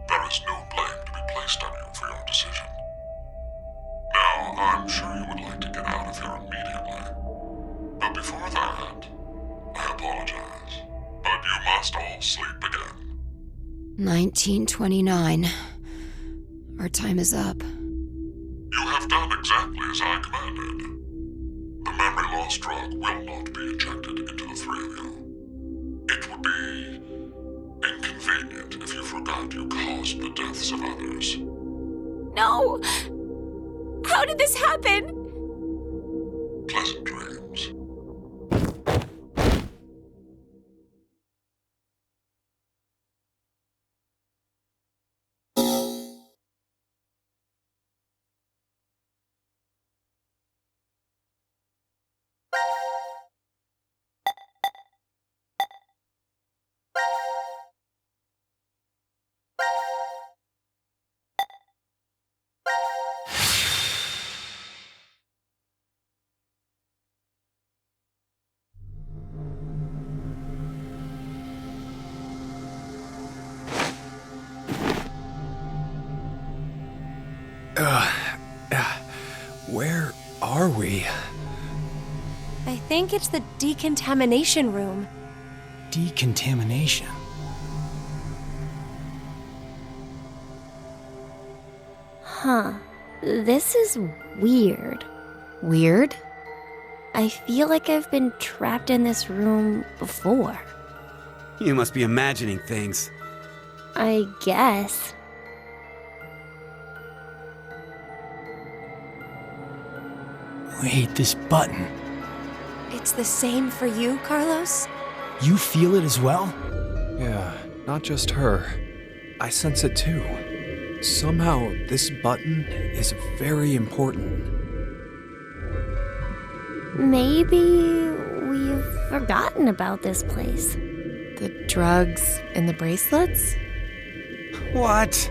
There is no blame to be placed on you for your decision. Now, I'm sure you would like to get out of here immediately. But before that, I apologize. But you must all sleep again. 1929. Our time is up. You have done exactly as I commanded. The memory loss drug will not be injected into the three of you. It would be inconvenient if you forgot you caused the deaths of others. No! How did this happen? Pleasant dreams. Where are we? I think it's the Decontamination Room. Decontamination. Huh. This is weird. Weird? I feel like I've been trapped in this room before. You must be imagining things. I guess. Wait, this button. It's the same for you, Carlos? You feel it as well? Yeah, not just her. I sense it too. Somehow, this button is very important. Maybe we've forgotten about this place. The drugs and the bracelets? What?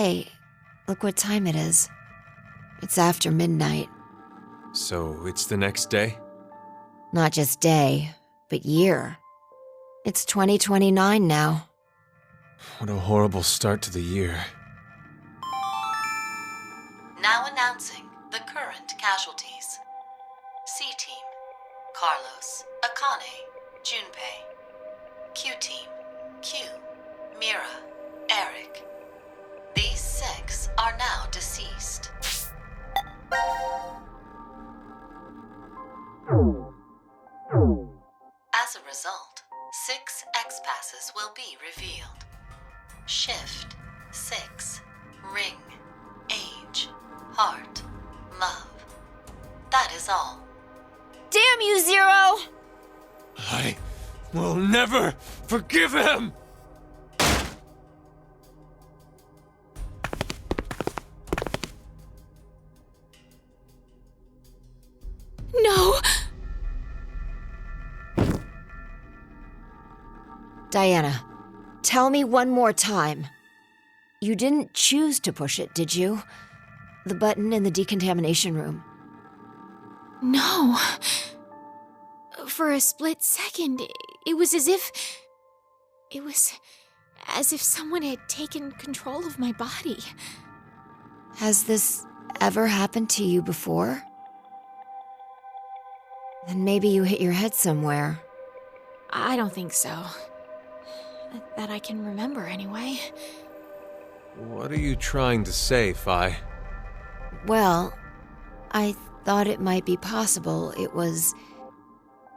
Hey, look what time it is. It's after midnight. So it's the next day? Not just day, but year. It's 2029 now. What a horrible start to the year. Now announcing the current casualties. C-Team, Carlos, Akane, Junpei. Q-Team, Q, Mira, Eric. These 6 are now deceased. As a result, 6 X-Passes will be revealed. Shift, 6, Ring, Age, Heart, Love. That is all. Damn you, Zero! I will never forgive him! No! Diana, tell me one more time. You didn't choose to push it, did you? The button in the decontamination room. No. For a split second, it was as if... It was as if someone had taken control of my body. Has this ever happened to you before? Then maybe you hit your head somewhere. I don't think so. That I can remember, anyway. What are you trying to say, Phi? Well, I thought it might be possible it was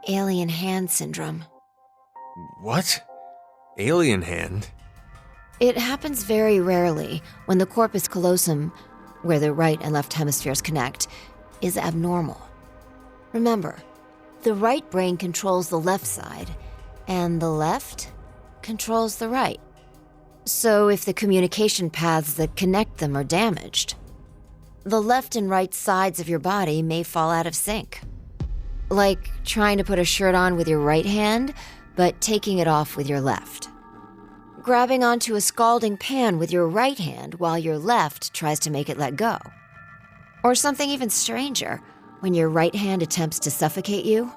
alien hand syndrome. What? Alien hand? It happens very rarely when the corpus callosum, where the right and left hemispheres connect, is abnormal. Remember, the right brain controls the left side, and the left controls the right. So if the communication paths that connect them are damaged, the left and right sides of your body may fall out of sync. Like trying to put a shirt on with your right hand, but taking it off with your left. Grabbing onto a scalding pan with your right hand while your left tries to make it let go. Or something even stranger, when your right hand attempts to suffocate you,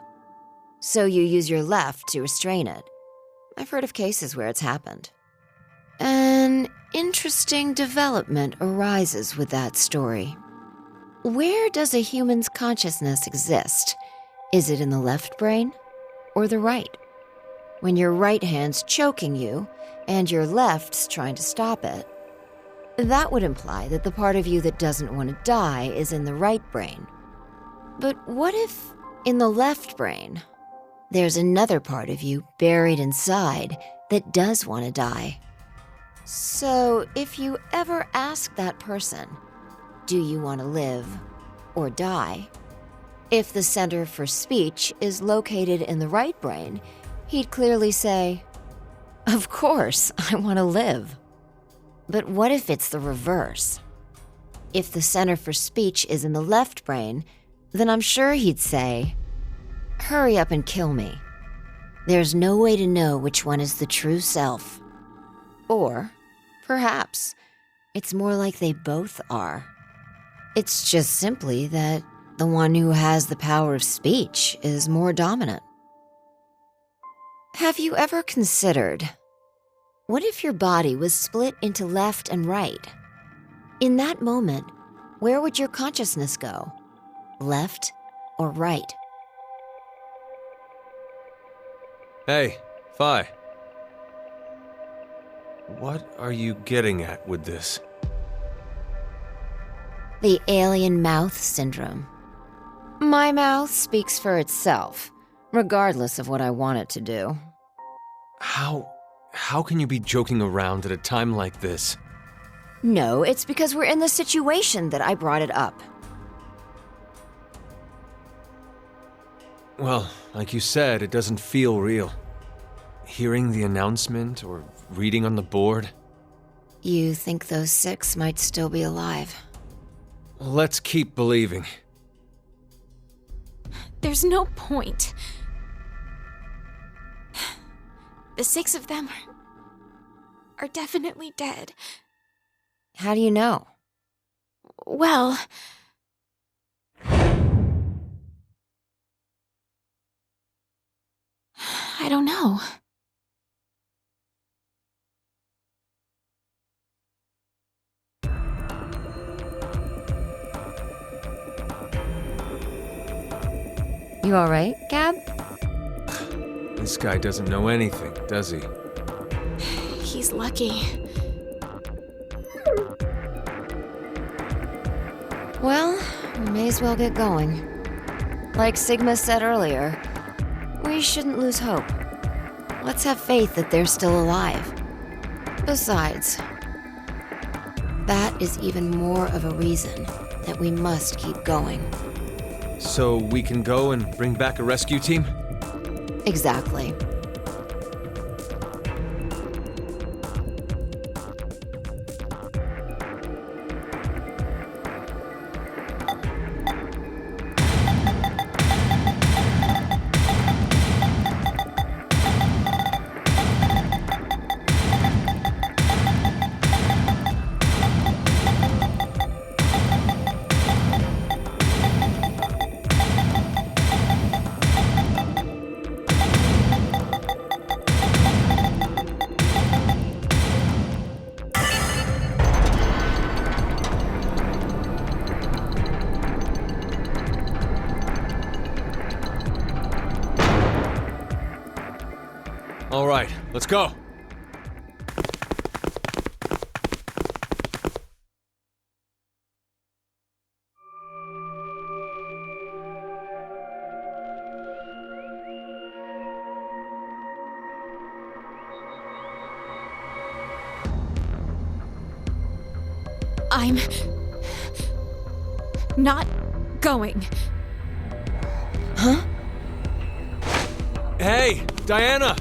so you use your left to restrain it. I've heard of cases where it's happened. An interesting development arises with that story. Where does a human's consciousness exist? Is it in the left brain or the right? When your right hand's choking you and your left's trying to stop it, that would imply that the part of you that doesn't want to die is in the right brain. But what if, in the left brain, there's another part of you buried inside that does want to die? So, if you ever ask that person, do you want to live or die? If the center for speech is located in the right brain, he'd clearly say, of course, I want to live. But what if it's the reverse? If the center for speech is in the left brain, then I'm sure he'd say, hurry up and kill me. There's no way to know which one is the true self. Or, perhaps, it's more like they both are. It's just simply that the one who has the power of speech is more dominant. Have you ever considered, what if your body was split into left and right? In that moment, where would your consciousness go? Left or right? Hey, Phi. What are you getting at with this? The alien mouth syndrome. My mouth speaks for itself, regardless of what I want it to do. How can you be joking around at a time like this? No, it's because we're in the situation that I brought it up. Well, like you said, it doesn't feel real. Hearing the announcement or reading on the board. You think those 6 might still be alive? Let's keep believing. There's no point. The 6 of them are definitely dead. How do you know? Well... I don't know. You alright, Gab? This guy doesn't know anything, does he? He's lucky. Well, we may as well get going. Like Sigma said earlier, we shouldn't lose hope. Let's have faith that they're still alive. Besides, that is even more of a reason that we must keep going. So we can go and bring back a rescue team? Exactly. All right, let's go. I'm... not going. Huh? Hey, Diana!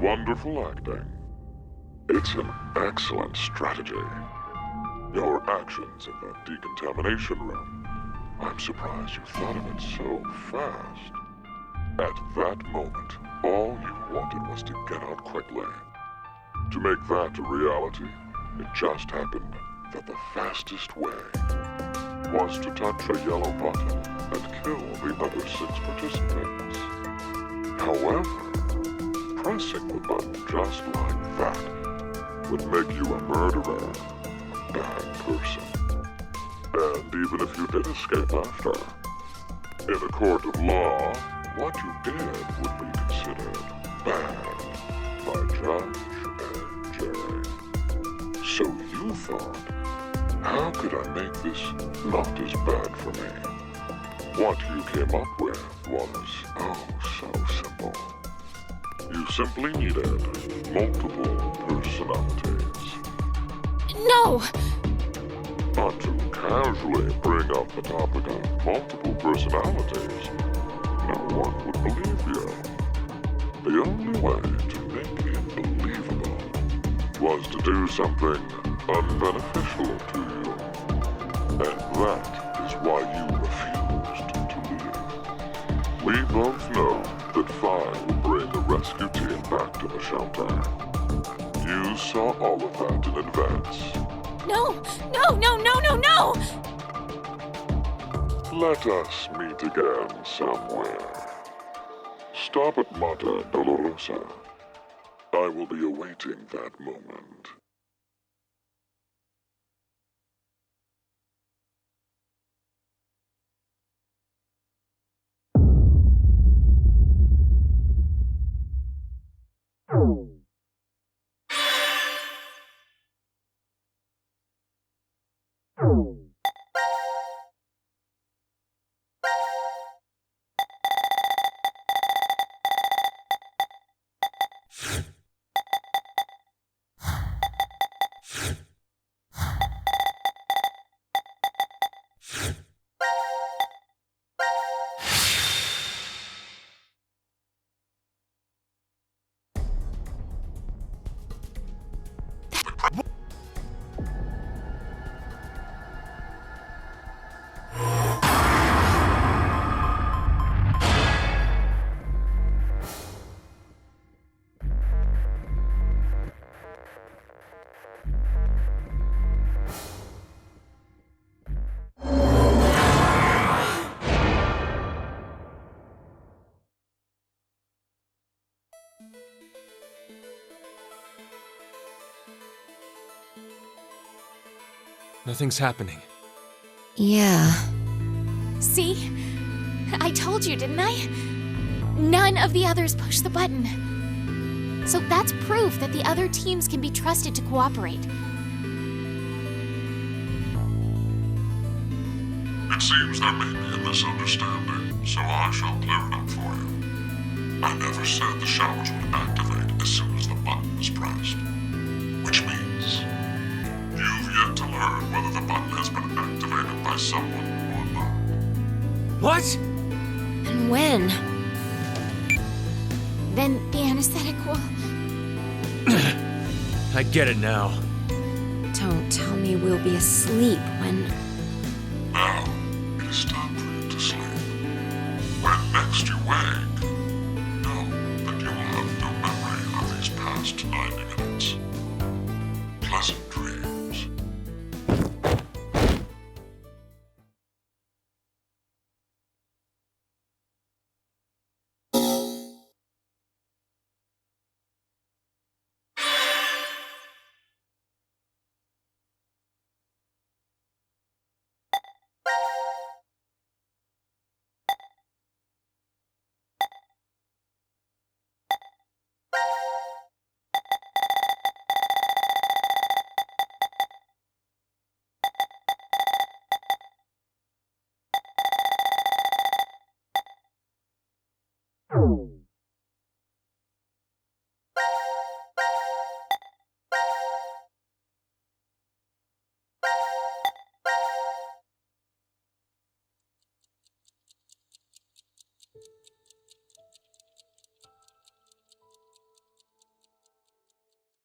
Wonderful acting. It's an excellent strategy. Your actions in the Decontamination Room. I'm surprised you thought of it so fast. At that moment, all you wanted was to get out quickly. To make that a reality, it just happened that the fastest way was to touch a yellow button and kill the other 6 participants. However, pressing the button just like that would make you a murderer, a bad person. And even if you did escape after, in a court of law, what you did would be considered bad by judge and jury. So you thought, how could I make this not as bad for me? What you came up with was, oh, so simple. You simply needed multiple personalities. No! But to casually bring up the topic of multiple personalities, no one would believe you. The only way to make it believable was to do something unbeneficial to you. And that is why you refused to leave. We both know that Phi will bring a rescue team back to the shelter. You saw all of that in advance. No! No, no, no, no, no! Let us meet again somewhere. Stop at Mata Dolorosa. I will be awaiting that moment. Nothing's happening. Yeah. See? I told you, didn't I? None of the others pushed the button. So that's proof that the other teams can be trusted to cooperate. It seems there may be a misunderstanding, so I shall clear it up for you. I never said the showers would activate as soon as the button was pressed. Which means you've yet to learn whether the button has been activated by someone or not. What? And when? Then the anesthetic will... I get it now. Don't tell me we'll be asleep when... Now, it is time for you to sleep. When next you wake, know that you will have no memory of these past 90 minutes. Pleasant dreams.